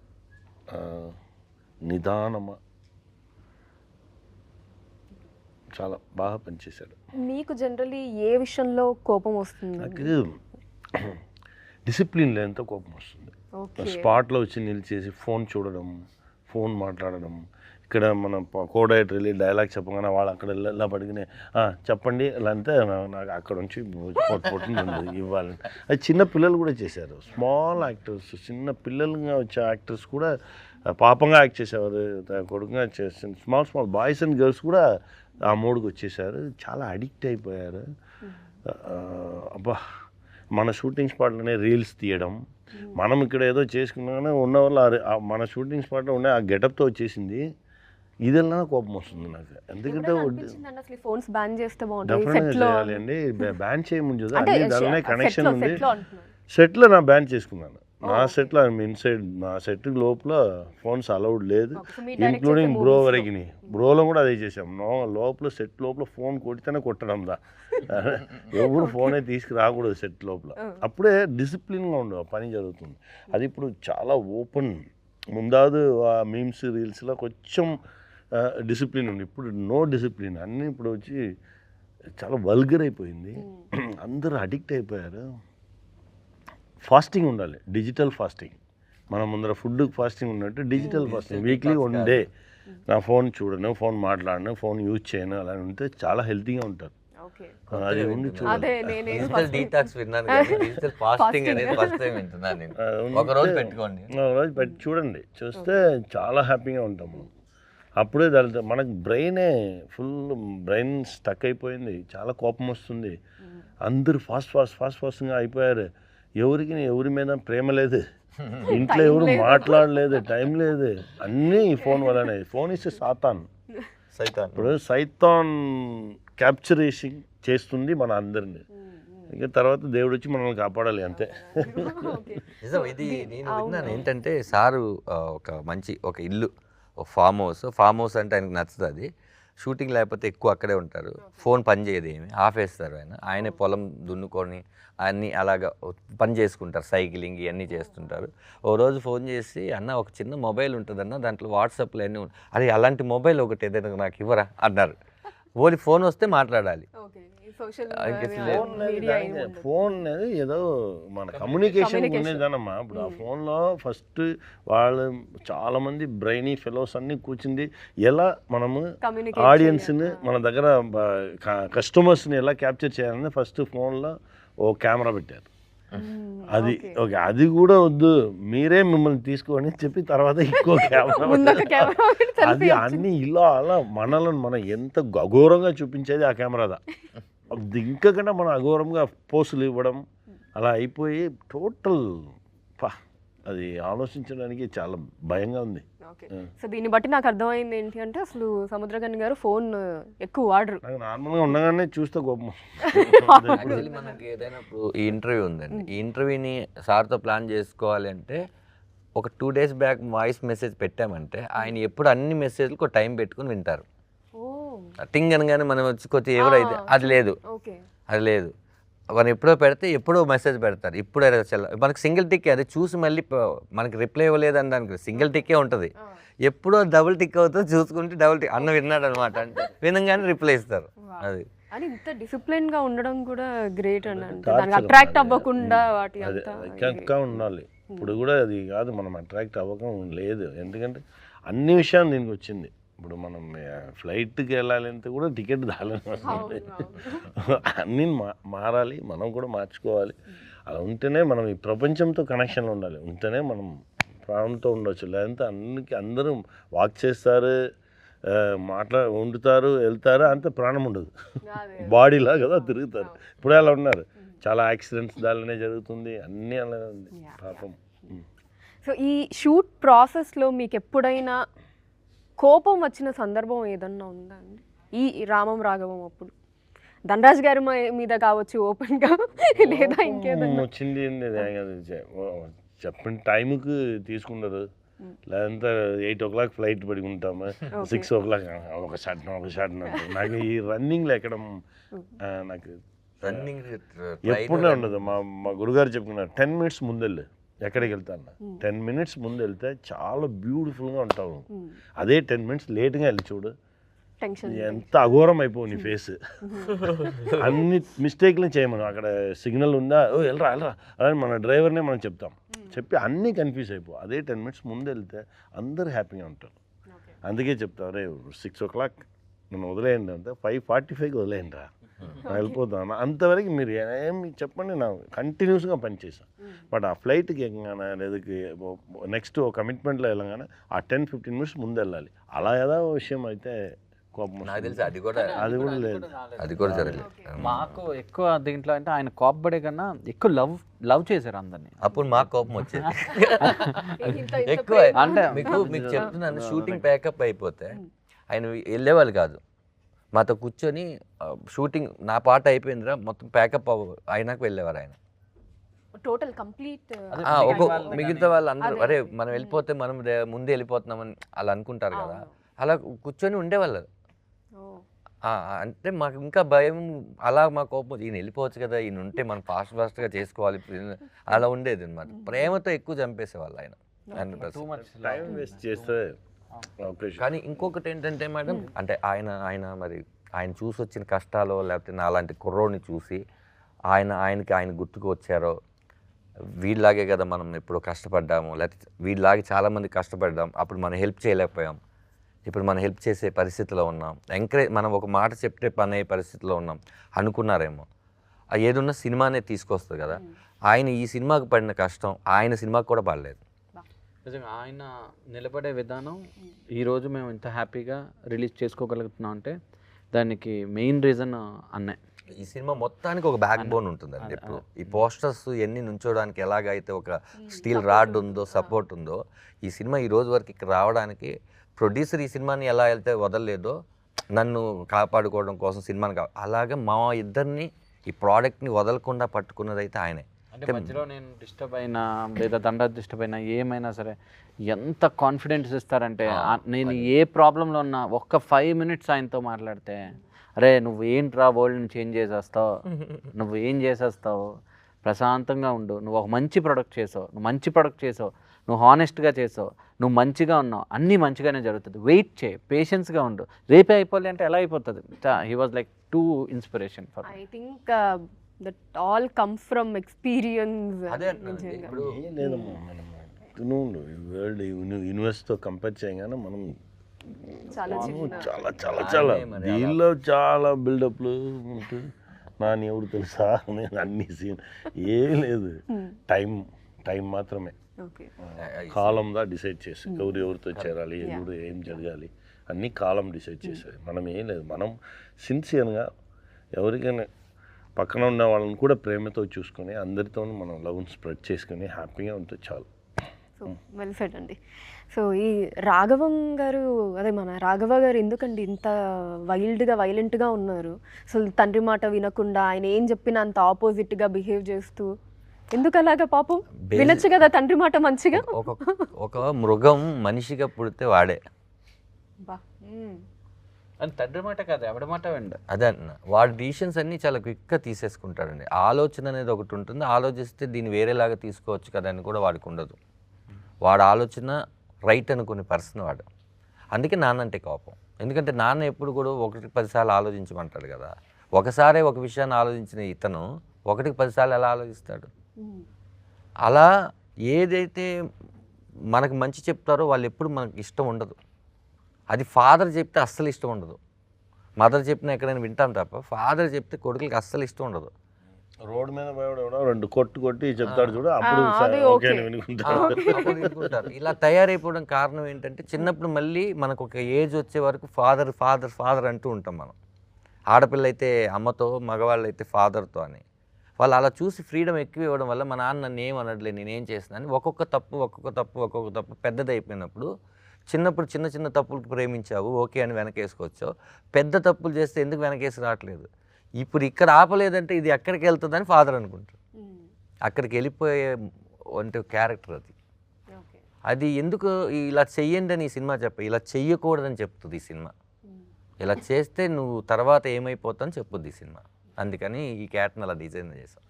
నిదానమా, చాలా బాగా పనిచేశాడు. మీకు జనరల్లీ ఏ విషయంలో కోపం వస్తుంది? నాకు డిసిప్లిన్ లేనితో కోపం వస్తుంది. స్పాట్లో వచ్చి నిలిచేసి ఫోన్ చూడడం, ఫోన్ మాట్లాడడం. ఇక్కడ మనం కోడైటర్ వెళ్ళి డైలాగ్ చెప్పగానే వాళ్ళు అక్కడ ఇలా పడిగినే చెప్పండి ఇలా అంటే నాకు అక్కడ నుంచి పొట్టింది ఇవ్వాలని. అది చిన్న పిల్లలు కూడా చేశారు. స్మాల్ యాక్టర్స్, చిన్న పిల్లలుగా వచ్చే యాక్టర్స్ కూడా పాపంగా యాక్ట్ చేసేవారు, కొడుకుగా చేసిన స్మాల్ బాయ్స్ అండ్ గర్ల్స్ కూడా ఆ మూడుకి వచ్చేసారు. చాలా అడిక్ట్ అయిపోయారు. అబ్బా, మన షూటింగ్ స్పాట్లోనే రీల్స్ తీయడం, మనం ఇక్కడ ఏదో చేసుకున్నాగానే ఉన్న వాళ్ళు మన షూటింగ్ స్పాట్లో ఉండే ఆ గెటప్తో వచ్చేసింది. ఇదెల్లా కోపం వస్తుంది నాకు. ఎందుకంటే ఫోన్స్ బ్యాన్ చేస్తే డెఫినెట్గా చేయాలి అండి. బ్యాన్ చేయముందు అన్ని దానిలోనే కనెక్షన్ ఉంది. సెట్లో నా బ్యాన్ చేసుకున్నాను. నా సెట్లో ఇన్సైడ్ నా సెట్ లోపల ఫోన్స్ అలౌడ్ లేదు, ఇంక్లూడింగ్ బ్రో వరకు. బ్రోలో కూడా అదే చేసాం. లోపల సెట్ లోపల ఫోన్ కొడితేనే కొట్టడం దా, ఎవరు ఫోనే తీసుకురాకూడదు సెట్ లోపల. అప్పుడే డిసిప్లిన్గా ఉండవు, పని జరుగుతుంది. అది ఇప్పుడు చాలా ఓపెన్. ముందాదు ఆ మీమ్స్ రీల్స్లో కొంచెం డిసిప్లిన్ ఉంది, ఇప్పుడు నో డిసిప్లిన్. అన్నీ ఇప్పుడు వచ్చి చాలా వల్గర్ అయిపోయింది, అందరూ అడిక్ట్ అయిపోయారు. ఫాస్టింగ్ ఉండాలి, డిజిటల్ ఫాస్టింగ్. మనం ముందర ఫుడ్ ఫాస్టింగ్ ఉన్నట్టు డిజిటల్ ఫాస్టింగ్. వీక్లీ 1 డే నా ఫోన్ చూడను, ఫోన్ మాట్లాడను, ఫోన్ యూజ్ చేయను, అలా ఉంటే చాలా హెల్తీగా ఉంటారు. అది ఉండి డిజిటల్ డీటాక్స్ విన్నాను కానీ డిజిటల్ ఫాస్టింగ్ అనేది ఫస్ట్ టైం వింటున్నాను నేను. ఒక రోజు పెట్టుకోండి, ఒక రోజు పెట్టి చూడండి, చూస్తే చాలా హ్యాపీగా ఉంటాం మనం. అప్పుడే దాని మనకు బ్రెయిన్ స్టక్ అయిపోయింది, చాలా కోపం వస్తుంది. అందరూ ఫాస్ట్గా అయిపోయారు. ఎవరి మీద ప్రేమ లేదు, ఇంట్లో ఎవరు మాట్లాడలేదు, టైం లేదు, అన్నీ ఈ ఫోన్ వల్లనే. ఫోన్ ఇస్తే సాతాన్. ఇప్పుడు సైతాన్ క్యాప్చరేషన్ చేస్తుంది మన అందరిని. ఇంకా తర్వాత దేవుడు వచ్చి మనల్ని కాపాడాలి, అంతే. నిజం. ఇది నేను విన్నాను ఏంటంటే, సారు ఒక ఇల్లు, ఒక ఫామ్ హౌస్ అంటే ఆయనకు నచ్చుతుంది. షూటింగ్ లేకపోతే ఎక్కువ అక్కడే ఉంటారు, ఫోన్ పని చేయదు, ఏమి ఆఫ్ వేస్తారు. ఆయనే పొలం దున్నుకొని అన్నీ అలాగా పని చేసుకుంటారు, సైక్లింగ్ ఇవన్నీ చేస్తుంటారు. ఓ రోజు ఫోన్ చేసి, అన్న ఒక చిన్న మొబైల్ ఉంటుందన్న, దాంట్లో వాట్సాప్లో అన్నీ అది అలాంటి మొబైల్ ఒకటి ఏదైనా నాకు ఇవ్వరా అన్నారు. ఓన్లీ ఫోన్ వస్తే మాట్లాడాలి. ఫోన్ అనేది ఏదో మన కమ్యూనికేషన్ ఉండేదన్నమ్మా. ఇప్పుడు ఆ ఫోన్లో ఫస్ట్ వాళ్ళు చాలామంది బ్రెయినీ ఫెలోస్ అన్నీ కూర్చుంది, ఎలా మనము ఆడియన్స్ని మన దగ్గర కస్టమర్స్ని ఎలా క్యాప్చర్ చేయాలని ఫస్ట్ ఫోన్లో ఓ కెమెరా పెట్టారు. అది ఓకే, అది కూడా వద్దు, మీరే మిమ్మల్ని తీసుకోని చెప్పి తర్వాత ఇంకో కెమెరా. అది అన్ని ఇలా అలా మనల్ని మనం ఎంత అఘోరంగా చూపించేది ఆ కెమెరాదా. ఇంకకన్నా మనం అఘోరంగా పోస్టులు ఇవ్వడం అలా అయిపోయి టోటల్ అది ఆలోచించడానికి చాలా భయంగా ఉంది. సో దీన్ని బట్టి నాకు అర్థమైంది ఏంటి అంటే, అసలు సముద్రకని గారు ఫోన్ ఎక్కువ వాడరు. నార్మల్గా ఉండగానే చూస్తే గొప్ప. మనకి ఏదైనా ఈ ఇంటర్వ్యూ ఉందండి, ఈ ఇంటర్వ్యూని సార్తో ప్లాన్ చేసుకోవాలి అంటే ఒక 2 days బ్యాక్ వాయిస్ మెసేజ్ పెట్టామంటే ఆయన ఎప్పుడు అన్ని మెసేజ్లకు టైం పెట్టుకుని వింటారు. టింగ్ అనగానే మనం వచ్చి కొద్ది ఎవరైతే అది లేదు మనం ఎప్పుడో పెడితే ఎప్పుడో మెసేజ్ పెడతారు. ఇప్పుడు మనకి సింగిల్ టిక్, అది చూసి మళ్ళీ మనకి రిప్లై ఇవ్వలేదు అని దానికి సింగిల్ టిక్కే ఉంటుంది. ఎప్పుడో డబుల్ టిక్ అవుతుంది, చూసుకుంటే డబుల్ టిక్ అన్న విన్నాడు అనమాట అంటే వినంగానే రిప్లై ఇస్తారు. అది అని ఇంత డిసిప్లిన్ గా ఉండడం కూడా గ్రేట్ అని అంటే, దానికి అట్రాక్ట్ అవ్వకుండా వాటి అంతా ఉండాలి. ఇప్పుడు కూడా అది కాదు, మనం అట్రాక్ట్ అవ్వకం లేదు. ఎందుకంటే అన్ని విషయాలు దీనికి వచ్చింది. ఇప్పుడు మనం ఫ్లైట్కి వెళ్ళాలంటే కూడా టికెట్ దాలని అన్నీ మారాలి, మనం కూడా మార్చుకోవాలి. అలా ఉంటేనే మనం ఈ ప్రపంచంతో కనెక్షన్లో ఉండాలి, ఉంటేనే మనం ప్రాణంతో ఉండవచ్చు. లేదంటే అందరూ వాక్ చేస్తారు, వండుతారు, వెళ్తారు, అంత ప్రాణం ఉండదు, బాడీలా కదా తిరుగుతారు. ఇప్పుడే అలా ఉన్నారు, చాలా యాక్సిడెంట్స్ దానిలోనే జరుగుతుంది, అన్నీ అలా ఉంది పాపం. సో ఈ షూట్ ప్రాసెస్లో మీకు ఎప్పుడైనా కోపం వచ్చిన సందర్భం ఏదన్నా ఉందా అండి? ఈ రామం రాఘవం అప్పుడు ధనరాజ్ గారి మీద కావచ్చు ఓపెన్గా, లేదా ఇంకేదన్నా వచ్చింది? చెప్పిన టైంకి తీసుకున్నారు, లేదంటే 8 o'clock ఫ్లైట్ పడుకుంటాము, 6 o'clock ఒక షాట్. నాకు ఈ రన్నింగ్లో ఎక్కడం నాకు రన్నింగ్ ఎప్పుడే ఉండదు. మా గురుగారు చెప్పుకున్నారు 10 minutes ముందెళ్ళు, ఎక్కడికి వెళ్తాను 10 minutes ముందు వెళ్తే చాలా బ్యూటిఫుల్గా ఉంటావు. అదే 10 minutes లేట్గా వెళ్ళి చూడు, ఎంత అఘోరం అయిపోవు నీ ఫేస్. అన్ని మిస్టేక్లు చేయమను. అక్కడ సిగ్నల్ ఉందా, వెళ్ళరా అలానే మన డ్రైవర్నే మనం చెప్తాం, చెప్పి అన్నీ కన్ఫ్యూజ్ అయిపోవు. అదే 10 minutes ముందు వెళ్తే అందరూ హ్యాపీగా ఉంటారు. అందుకే చెప్తాను, రే 6 o'clock నన్ను వదిలేయండి అంటే 5:45కి వదిలేయండి రా, వెళ్ళిపోతాను. అంతవరకు మీరు ఏమి చెప్పండి, నా కంటిన్యూస్గా పనిచేసాను. బట్ ఆ ఫ్లైట్కి ఎక్కగానే లేదకి నెక్స్ట్ కమిట్మెంట్లో వెళ్ళగానే ఆ 10-15 minutes ముందు వెళ్ళాలి. అలా ఏదో విషయం అయితే కోపం నాకు తెలిసి అది కూడా లేదు, అది కూడా జరగలేదు. మాకు ఎక్కువ దీంట్లో అంటే ఆయన కోపపడే కన్నా ఎక్కువ లవ్ చేశారు అందరినీ. అప్పుడు మాకు కోపం వచ్చేది ఎక్కువ. అంటే మీకు చెప్తున్నాను, షూటింగ్ ప్యాకప్ అయిపోతే ఆయన వెళ్ళేవాళ్ళు కాదు, మాతో కూర్చొని షూటింగ్ నా పాట అయిపోయిందిరా మొత్తం ప్యాకప్ అయినాక వెళ్ళేవారు ఆయన. టోటల్ కంప్లీట్ మిగతా వాళ్ళందరూ అరే మనం వెళ్ళిపోతే మనం ముందే వెళ్ళిపోతున్నామని అలా అనుకుంటారు కదా, అలా కూర్చొని ఉండేవాళ్ళు. అంటే మాకు ఇంకా భయం, అలా మా కోపం ఈయన వెళ్ళిపోవచ్చు కదా, ఈయన ఉంటే మనం ఫాస్ట్గా చేసుకోవాలి అలా ఉండేది అనమాట. ప్రేమతో ఎక్కువ చంపేసేవాళ్ళు ఆయన 100%. టైం వేస్ట్ చేస్తే. కానీ ఇంకొకటి ఏంటంటే మేడం, అంటే ఆయన చూసి వచ్చిన కష్టాలు, లేకపోతే నా అలాంటి కుర్రోడిని చూసి ఆయన గుర్తుకు వచ్చారో, వీళ్ళలాగే కదా మనం ఎప్పుడో కష్టపడ్డాము, లేకపోతే వీళ్ళలాగే చాలామంది కష్టపడ్డాం, అప్పుడు మనం హెల్ప్ చేయలేకపోయాం, ఇప్పుడు మనం హెల్ప్ చేసే పరిస్థితిలో ఉన్నాం, మనం ఒక మాట చెప్తే పని అయ్యే పరిస్థితిలో ఉన్నాం అనుకున్నారేమో. ఏదున్నా సినిమానే తీసుకొస్తుంది కదా. ఆయన ఈ సినిమాకు పడిన కష్టం ఆయన సినిమాకు కూడా పడలేదు. నిజంగా ఆయన నిలబడే విధానం ఈరోజు మేము ఇంత హ్యాపీగా రిలీజ్ చేసుకోగలుగుతున్నాం అంటే దానికి మెయిన్ రీజన్ అన్నే. ఈ సినిమా మొత్తానికి ఒక బ్యాక్ బోన్ ఉంటుందండి. ఇప్పుడు ఈ పోస్టర్స్ ఎన్ని నుంచోడానికి ఎలాగైతే ఒక స్టీల్ రాడ్ ఉందో, సపోర్ట్ ఉందో, ఈ సినిమా ఈ రోజు వరకు ఇక్కడ రావడానికి ప్రొడ్యూసర్ ఈ సినిమాని ఎలా వెళ్తే వదలలేదో, నన్ను కాపాడుకోవడం కోసం సినిమాని అలాగే మా ఇద్దరిని ఈ ప్రోడక్ట్ని వదలకుండా పట్టుకున్నది అయితే ఆయనే. అంటే మధ్యలో నేను డిస్టర్బ్ అయినా లేదా దండ డిస్టర్బ్ అయినా ఏమైనా సరే ఎంత కాన్ఫిడెన్స్ ఇస్తారంటే, నేను ఏ ప్రాబ్లంలో ఉన్నా ఒక్క 5 minutes ఆయనతో మాట్లాడితే, అరే నువ్వు ఏంట్రా వరల్డ్ని చేంజ్ చేసేస్తావు, నువ్వు ఏం చేసేస్తావు, ప్రశాంతంగా ఉండు, నువ్వు ఒక మంచి ప్రొడక్ట్ చేసావు, నువ్వు హానెస్ట్గా చేసావు, నువ్వు మంచిగా ఉన్నావు, అన్నీ మంచిగానే జరుగుతుంది, వెయిట్ చేయి, పేషెన్స్గా ఉండు, రేపే అయిపోలే అంటే ఎలా అయిపోతుంది. He was like two inspiration for I think that all come from experience. ఇప్పుడు లేదమ్మా, మనం వరల్డ్ యూనివర్స్తో కంపేర్ చేయగానే మనం చాలా దీనిలో చాలా బిల్డప్లు ఉంటుంది. నాని ఎవరు తెలుసా, నేను అన్ని సీన్ ఏం లేదు, టైం మాత్రమే, కాలంగా డిసైడ్ చేసి ఎవరితో చేరాలి, ఏం జరగాలి అన్నీ కాలం డిసైడ్ చేసేది. మనం ఏం లేదు, మనం సిన్సియర్గా ఎవరికైనా పక్కన ఉన్న వాళ్ళని కూడా ప్రేమతో చూసుకొని అందరితో మనం లవ్ని స్ప్రెడ్ చేసుకొని హ్యాపీగా ఉంటే చాలు. సో వెల్ సెడ్ అండి. సో ఈ రాఘవం గారు, అదే మన రాఘవ గారు ఎందుకండి ఇంత వైలెంట్గా ఉన్నారు? అసలు తండ్రి మాట వినకుండా ఆయన ఏం చెప్పినా అంత ఆపోజిట్గా బిహేవ్ చేస్తూ ఎందుకు అలాగా? పాపం వినొచ్చు కదా తండ్రి మాట మంచిగా. ఒక మృగం మనిషిగా పుడితే వాడే, అని తండ్రి మాట కాదు ఎవడి మాట వెండి. అదే అన్న, వాడి డిసిషన్స్ అన్నీ చాలా క్విక్గా తీసేసుకుంటాడండి. ఆలోచన అనేది ఒకటి ఉంటుంది, ఆలోచిస్తే దీన్ని వేరేలాగా తీసుకోవచ్చు కదా అని కూడా వాడికి ఉండదు. వాడు ఆలోచన రైట్ అనుకునే పర్సన్ వాడు. అందుకే నాన్న అంటే కోపం. ఎందుకంటే నాన్న ఎప్పుడు కూడా 1-10 సార్లు ఆలోచించమంటాడు కదా. ఒకసారే ఒక విషయాన్ని ఆలోచించిన ఇతను 1-10 సార్లు ఎలా ఆలోచిస్తాడు? అలా ఏదైతే మనకు మంచి చెప్తారో వాళ్ళు ఎప్పుడు మనకు ఇష్టం ఉండదు. అది ఫాదర్ చెప్తే అస్సలు ఇష్టం ఉండదు. మదర్ చెప్పినా ఎక్కడైనా వింటాం తప్ప, ఫాదర్ చెప్తే కొడుకులకి అస్సలు ఇష్టం ఉండదు. రోడ్డు మీద పోయాడు 2 కొట్టి చెప్తాడు చూడు, అప్పుడు వినుకుంటారు. ఇలా తయారైపోవడం కారణం ఏంటంటే, చిన్నప్పుడు మళ్ళీ మనకు ఒక ఏజ్ వచ్చే వరకు ఫాదర్ అంటూ ఉంటాం మనం. ఆడపిల్ల అయితే అమ్మతో, మగవాళ్ళు అయితే ఫాదర్తో అని. వాళ్ళు అలా చూసి ఫ్రీడమ్ ఎక్కువ ఇవ్వడం వల్ల మా నాన్న నన్ను ఏం అనట్లే, నేనేం చేస్తున్నాను ఒక్కొక్క తప్పు పెద్దదైపోయినప్పుడు, చిన్నప్పుడు చిన్న తప్పులకు ప్రేమించావు ఓకే అని వెనకేసుకోవచ్చావు, పెద్ద తప్పులు చేస్తే ఎందుకు వెనకేసి రావట్లేదు, ఇప్పుడు ఇక్కడ ఆపలేదంటే ఇది ఎక్కడికి వెళ్తుందని ఫాదర్ అనుకుంటారు. అక్కడికి వెళ్ళిపోయే అంటే క్యారెక్టర్ అది ఎందుకు ఇలా చెయ్యండి అని ఈ సినిమా ఇలా చెయ్యకూడదని చెప్తుంది ఈ సినిమా. ఇలా చేస్తే నువ్వు తర్వాత ఏమైపోతావని చెప్పుద్ది ఈ సినిమా. అందుకని ఈ క్యారెక్టర్ని అలా డిజైన్ చేశాం.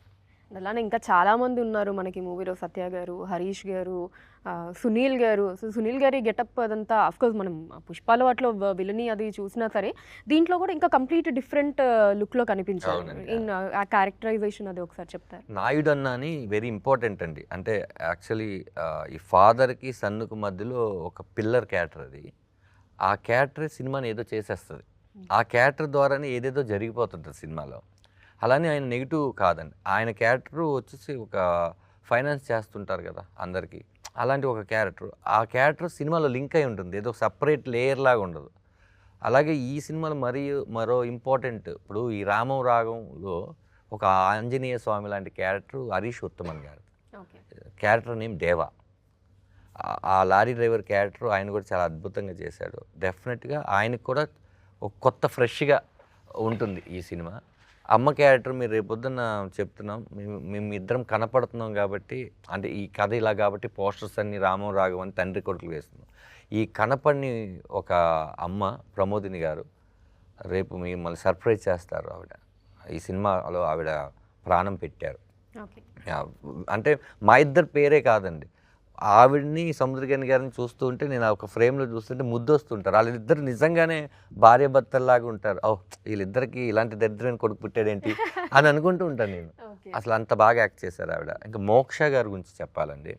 అలానే ఇంకా చాలామంది ఉన్నారు మనకి మూవీలో. సత్య గారు, హరీష్ గారు, సునీల్ గారు. సో సునీల్ గారి గెటప్ అదంతా అఫ్కోర్స్ మనం పుష్పాల వాటిలో విలని అది చూసినా సరే, దీంట్లో కూడా ఇంకా కంప్లీట్ డిఫరెంట్ లుక్లో కనిపించారు. ఇన్ ఆ క్యారెక్టరైజేషన్ అది ఒకసారి చెప్తారు. నాయుడు అన్న అని వెరీ ఇంపార్టెంట్ అండి. అంటే యాక్చువల్లీ ఈ ఫాదర్కి సన్నుకు మధ్యలో ఒక పిల్లర్ క్యారెక్టర్ అది. ఆ క్యారెక్టర్ సినిమాని ఏదో చేసేస్తుంది. ఆ క్యారెక్టర్ ద్వారానే ఏదేదో జరిగిపోతుంటుంది సినిమాలో. అలానే ఆయన నెగిటివ్ కాదండి. ఆయన క్యారెక్టర్ వచ్చేసి ఒక ఫైనాన్స్ చేస్తుంటారు కదా అందరికీ, అలాంటి ఒక క్యారెక్టర్. ఆ క్యారెక్టర్ సినిమాలో లింక్ అయి ఉంటుంది, ఏదో సపరేట్ లేయర్ లాగా ఉండదు. అలాగే ఈ సినిమాలో మరో ఇంపార్టెంట్, ఇప్పుడు ఈ రామం రాగంలో ఒక ఆంజనేయ స్వామి లాంటి క్యారెక్టర్ హరీష్ ఉత్తమన్ గారు. క్యారెక్టర్ నేమ్ దేవా. ఆ లారీ డ్రైవర్ క్యారెక్టర్ ఆయన కూడా చాలా అద్భుతంగా చేశాడు. డెఫినెట్గా ఆయనకు కూడా ఒక కొత్త ఫ్రెష్గా ఉంటుంది ఈ సినిమా. అమ్మ క్యారెక్టర్ మీరు రేపొద్దున చెప్తున్నాం మేము ఇద్దరం కనపడుతున్నాం కాబట్టి, అంటే ఈ కథ ఇలా కాబట్టి పోస్టర్స్ అన్ని రామం రాఘవం అని తండ్రి కొడుకులు వేస్తున్నాం. ఈ కనపడిని ఒక అమ్మ ప్రమోదిని గారు రేపు మిమ్మల్ని సర్ప్రైజ్ చేస్తారు. ఆవిడ ఈ సినిమాలో ఆవిడ ప్రాణం పెట్టారు. అంటే మా ఇద్దరు పేరే కాదండి, ఆవిడ్ని సముద్రగని గారిని చూస్తూ ఉంటే నేను ఒక ఫ్రేమ్లో చూస్తుంటే ముద్దు వస్తుంటారు. వాళ్ళిద్దరు నిజంగానే భార్యాభర్తల్లాగా ఉంటారు. ఓ వీళ్ళిద్దరికి ఇలాంటి దరిద్రమైన కొడుకు పుట్టాడేంటి అని అనుకుంటూ ఉంటాను నేను. అసలు అంత బాగా యాక్ట్ చేశారు ఆవిడ. ఇంకా మోక్ష గారి గురించి చెప్పాలండి,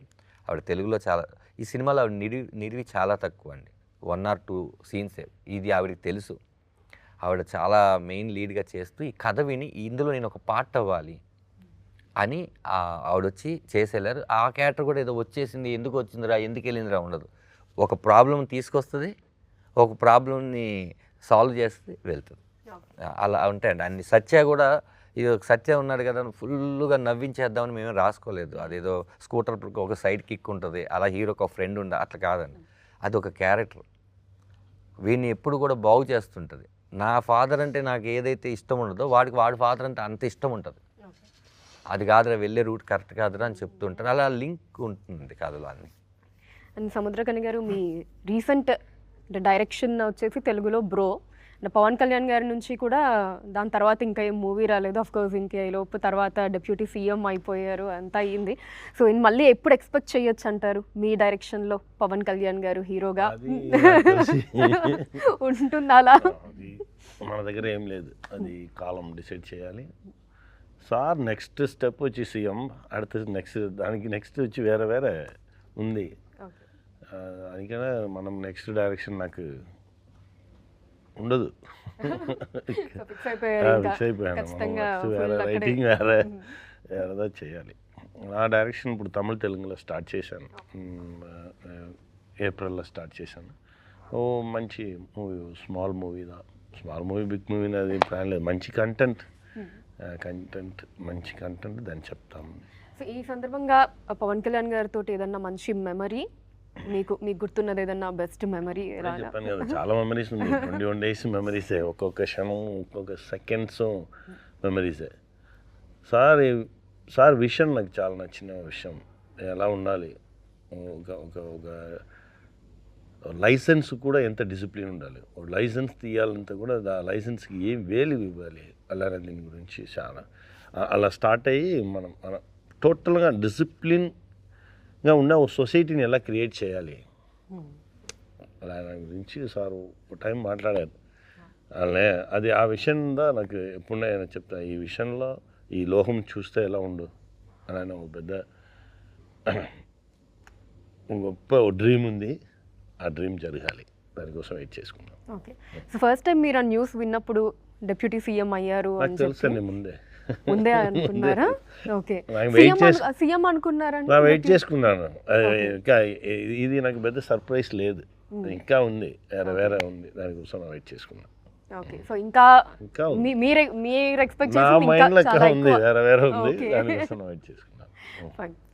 ఆవిడ తెలుగులో చాలా, ఈ సినిమాలో ఆవిడ నిడివి చాలా తక్కువ అండి, 1 or 2 సీన్సే. ఇది ఆవిడకి తెలుసు. ఆవిడ చాలా మెయిన్ లీడ్గా చేస్తూ ఈ కథ విని ఇందులో నేను ఒక పార్ట్ అవ్వాలి అని ఆవిడొచ్చి చేసేళ్ళారు. ఆ క్యారెక్టర్ కూడా ఏదో వచ్చేసింది, ఎందుకు వచ్చిందిరా ఎందుకు వెళ్ళిందిరా ఉండదు. ఒక ప్రాబ్లం తీసుకొస్తుంది, ఒక ప్రాబ్లంని సాల్వ్ చేస్తే వెళ్తుంది. అలా ఉంటాయండి అన్ని. సత్య కూడా ఇది సత్య ఉన్నాడు కదా ఫుల్గా నవ్వించేద్దామని మేము రాసుకోలేదు. అదేదో స్కూటర్ ఒక సైడ్ కిక్ ఉంటుంది, అలా హీరోకి ఒక ఫ్రెండ్ ఉండ, అట్లా కాదండి. అది ఒక క్యారెక్టర్, వీడిని ఎప్పుడు కూడా బాగు చేస్తుంటుంది. నా ఫాదర్ అంటే నాకు ఏదైతే ఇష్టం ఉండదో వాడి ఫాదర్ అంటే అంత ఇష్టం ఉంటుంది. అది కాదురా వెళ్ళే రూట్ కరెక్ట్ కాదురా అని చెప్తుంటారు. అలా లింక్ ఉంటుంది కథలో అన్ని. అండ్ సముద్రకని గారు, మీ రీసెంట్ డైరెక్షన్ వచ్చేసి తెలుగులో బ్రో, పవన్ కళ్యాణ్ గారి నుంచి కూడా దాని తర్వాత ఇంకా ఏం మూవీ రాలేదు. ఆఫ్కోర్స్ ఇంకా ఈ లోపు తర్వాత డిప్యూటీ సీఎం అయిపోయారు, అంతా అయ్యింది. సో మళ్ళీ ఎప్పుడు ఎక్స్పెక్ట్ చేయొచ్చు అంటారు మీ డైరెక్షన్లో పవన్ కళ్యాణ్ గారు హీరోగా? ఉంటుంది అలా? మన దగ్గర ఏం లేదు, అది కాలం డిసైడ్ చేయాలి. సార్ నెక్స్ట్ స్టెప్ వచ్చి సీఎం, దానికి నెక్స్ట్ వచ్చి వేరే ఉంది. అందుకనే మనం నెక్స్ట్ డైరెక్షన్ నాకు ఉండదు. ఫిక్స్ అయిపోయాను. వేరే రైటింగ్ వేరేదా చేయాలి. నా డైరెక్షన్ ఇప్పుడు తమిళ తెలుగులో స్టార్ట్ చేశాను, ఏప్రిల్లో స్టార్ట్ చేశాను. మంచి movie, small movie big movie అది ప్లాన్ లేదు. మంచి కంటెంట్ మంచి కంటెంట్ దాన్ని చెప్తాము. సో ఈ సందర్భంగా పవన్ కళ్యాణ్ గారితో ఏదన్నా మంచి మెమరీ మీకు గుర్తున్నది, ఏదన్నా బెస్ట్ మెమరీ? చెప్పాను కదా చాలా మెమరీస్ ఉంది. 21 days మెమరీసే, ఒక్కొక్క క్షణం ఒక్కొక్క సెకండ్స్ మెమరీసే. సార్ విషయం నాకు చాలా నచ్చిన విషయం. ఎలా ఉండాలి, ఒక లైసెన్స్ కూడా ఎంత డిసిప్లిన్ ఉండాలి. ఒక లైసెన్స్ తీయాలంటే కూడా ఆ లైసెన్స్కి ఏం వేలు ఇవ్వాలి, అలానే దీని గురించి చాలా అలా స్టార్ట్ అయ్యి మనం టోటల్గా డిసిప్లిన్గా ఉన్న ఒక సొసైటీని ఎలా క్రియేట్ చేయాలి అలా దాని గురించి సార్ ఒక టైం మాట్లాడారు. అలానే అది ఆ విషయంలో నాకు ఎప్పుడైనా చెప్తా, ఈ విషయంలో ఈ లోహం చూస్తే ఎలా ఉండు అని ఒక పెద్ద గొప్ప డ్రీమ్ ఉంది. ఆ డ్రీమ్ జరగాలి, దానికోసం వెయిట్ చేసుకున్నాం. ఓకే. సో ఫస్ట్ టైం మీరు ఆ న్యూస్ విన్నప్పుడు డిప్యూటీ సీఎం అయ్యారు అని తెలుసండి, ముందే అనుకున్నారా? ఓకే, సీఎం అనుకున్నారా? వెయిట్ చేసుకున్నాను. ఇది నాకు పెద్ద సర్ప్రైజ్ లేదు, ఇంకా ఉంది, వేరే ఉంది, దానికోసం వెయిట్ చేసుకున్నాను. ఓకే. సో ఇంకా మీరు ఎక్స్పెక్ట్ చేసి నా మైండ్లో ఇంకా ఉంది, వేరే ఉంది, దానికోసం వెయిట్ చేసుకున్నాను.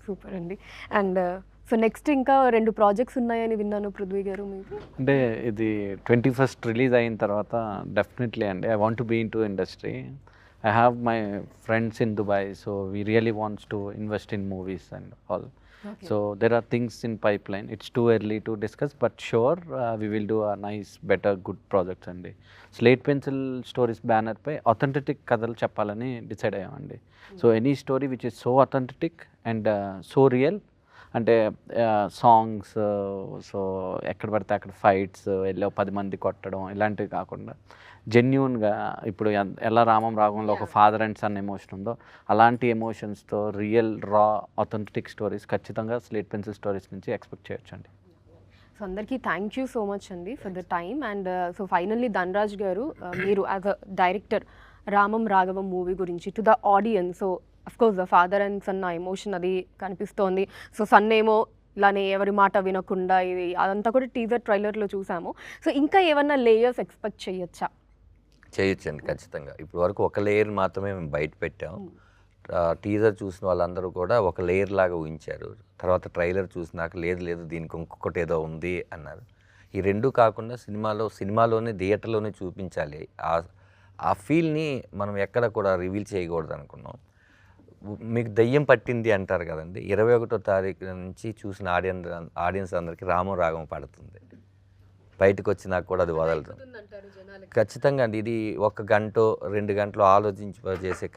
సూపర్ అండి. అండ్ సో నెక్స్ట్ ఇంకా 2 ప్రాజెక్ట్స్ ఉన్నాయని విన్నాను పృథ్వీ గారు, మీకు? అంటే ఇది 21st రిలీజ్ అయిన తర్వాత డెఫినెట్లీ అండి I want to be in to industry. I have my friends in Dubai, so we really wants to invest in movies and all. Okay. So there are things in pipeline. It's too early to discuss, but sure, we will do a nice, better, good projects అండి. Slate Pencil Stories banner పై authentic కథలు చెప్పాలని decide అయ్యామండి. So any story which is so authentic and so real, అంటే songs, so ఎక్కడ పడితే అక్కడ fights, వెళ్ళి 10 మంది కొట్టడం ఇలాంటివి కాకుండా జెన్యూన్గా ఇప్పుడు ఎలా రామం రాగంలో ఒక ఫాదర్ అండ్ సన్ ఎమోషన్ ఉందో అలాంటి ఎమోషన్స్తో రియల్ రా అథెంటిక్ స్టోరీస్ ఖచ్చితంగా స్లేట్ పెన్సిల్ స్టోరీస్ నుంచి ఎక్స్పెక్ట్ చేయొచ్చండి. సో అందరికీ థ్యాంక్ యూ సో మచ్ అండి for the time. And so finally Dhanraj garu, మీరు as a director Ramam Raghavam movie గురించి to the audience, so of course the father and son emotion అది కనిపిస్తోంది. So sun ఏమో ఇలానే ఎవరి మాట వినకుండా, ఇది అదంతా కూడా టీజర్ ట్రైలర్లో చూసాము. సో ఇంకా ఏమన్నా లేయర్స్ ఎక్స్పెక్ట్ చేయొచ్చా? చేయొచ్చండి ఖచ్చితంగా. ఇప్పుడు వరకు ఒక లేయర్ మాత్రమే మేము బయట పెట్టాం. టీజర్ చూసిన వాళ్ళందరూ కూడా ఒక లేయర్ లాగా ఊహించారు. తర్వాత ట్రైలర్ చూసినాక లేదు దీనికి ఇంకొకటి ఏదో ఉంది అన్నారు. ఈ 2 కాకుండా సినిమాలోనే థియేటర్లోనే చూపించాలి. ఆ ఫీల్ని మనం ఎక్కడ కూడా రివీల్ చేయకూడదు అనుకున్నాం. మీకు దయ్యం పట్టింది అంటారు కదండి, 21వ తారీఖు నుంచి చూసిన ఆడియన్స్ అందరికీ రామం రాగం పడుతుంది. బయటకు వచ్చినాక కూడా అది వదలదు ఖచ్చితంగా అండి. ఇది 1 గంట 2 గంటలు ఆలోచించేసే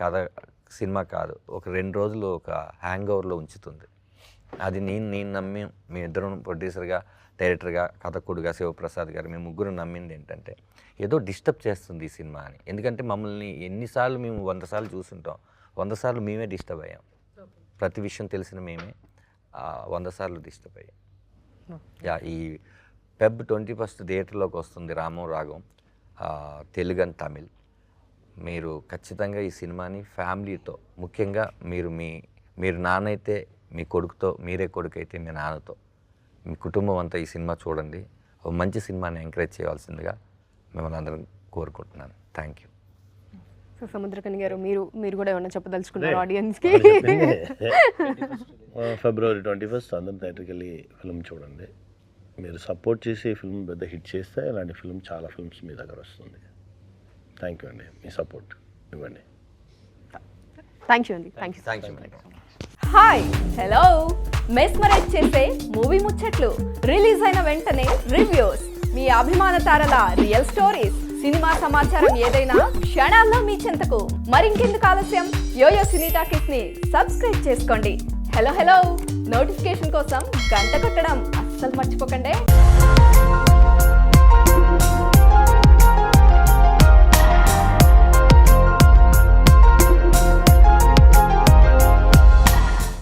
సినిమా కాదు, ఒక 2 రోజులు ఒక హ్యాంగ్ ఓవర్లో ఉంచుతుంది. అది నేను నమ్మి, మీ ఇద్దరు ప్రొడ్యూసర్గా, డైరెక్టర్గా, కథకుడుగా శివప్రసాద్ గారు, మేము ముగ్గురు నమ్మింది ఏంటంటే ఏదో డిస్టర్బ్ చేస్తుంది ఈ సినిమా అని. ఎందుకంటే మమ్మల్ని ఎన్నిసార్లు మేము 100 సార్లు చూసుంటాం, 100 సార్లు మేమే డిస్టర్బ్ అయ్యాం. ప్రతి విషయం తెలిసిన మేమే 100 సార్లు డిస్టర్బ్ అయ్యాం. ఈ Feb 21 థియేటర్లోకి వస్తుంది రామం రాగం, తెలుగు అండ్ తమిళ్. మీరు ఖచ్చితంగా ఈ సినిమాని ఫ్యామిలీతో, ముఖ్యంగా మీరు నాన్న అయితే మీ కొడుకుతో, మీరే కొడుకు అయితే మీ నాన్నతో, మీ కుటుంబం అంతా ఈ సినిమా చూడండి. ఒక మంచి సినిమాని ఎంకరేజ్ చేయవలసిందిగా మిమ్మల్ని అందరం కోరుకుంటున్నాను. Thank you. సో సముద్రకని గారు, మీరు కూడా ఏమన్నా చెప్పదలుచుకున్నారు ఆడియన్స్కి? February 21 అందరం థియేటర్కి వెళ్ళి ఫిల్మ్ చూడండి. మీరు సపోర్ట్ చేసి ఈ ఫిల్మ్ పెద్ద హిట్ చేస్తే ఇలాంటి ఫిల్మ్ చాలా ఫిల్మ్స్ మీ దగ్గర వస్తుంది. థ్యాంక్ యూ అండి, మీ సపోర్ట్ ఇవ్వండి. థ్యాంక్ యూ అండి. Thank you. Hi, hello, mesmerize చేసే మూవీ ముచ్చట్లు, రిలీజ్ అయిన వెంటనే రివ్యూస్, మీ అభిమాన తారల రియల్ స్టోరీస్, సినిమా సమాచారం ఏదైనా క్షణాల్లో మీ చెంతకు. మరింకెందుకు ఆలస్యం, యోయో సినీ టాకీస్ ని సబ్స్క్రైబ్ చేసుకోండి. హలో నోటిఫికేషన్ కోసం గంట కొట్టడం అస్సలు మర్చిపోకండి.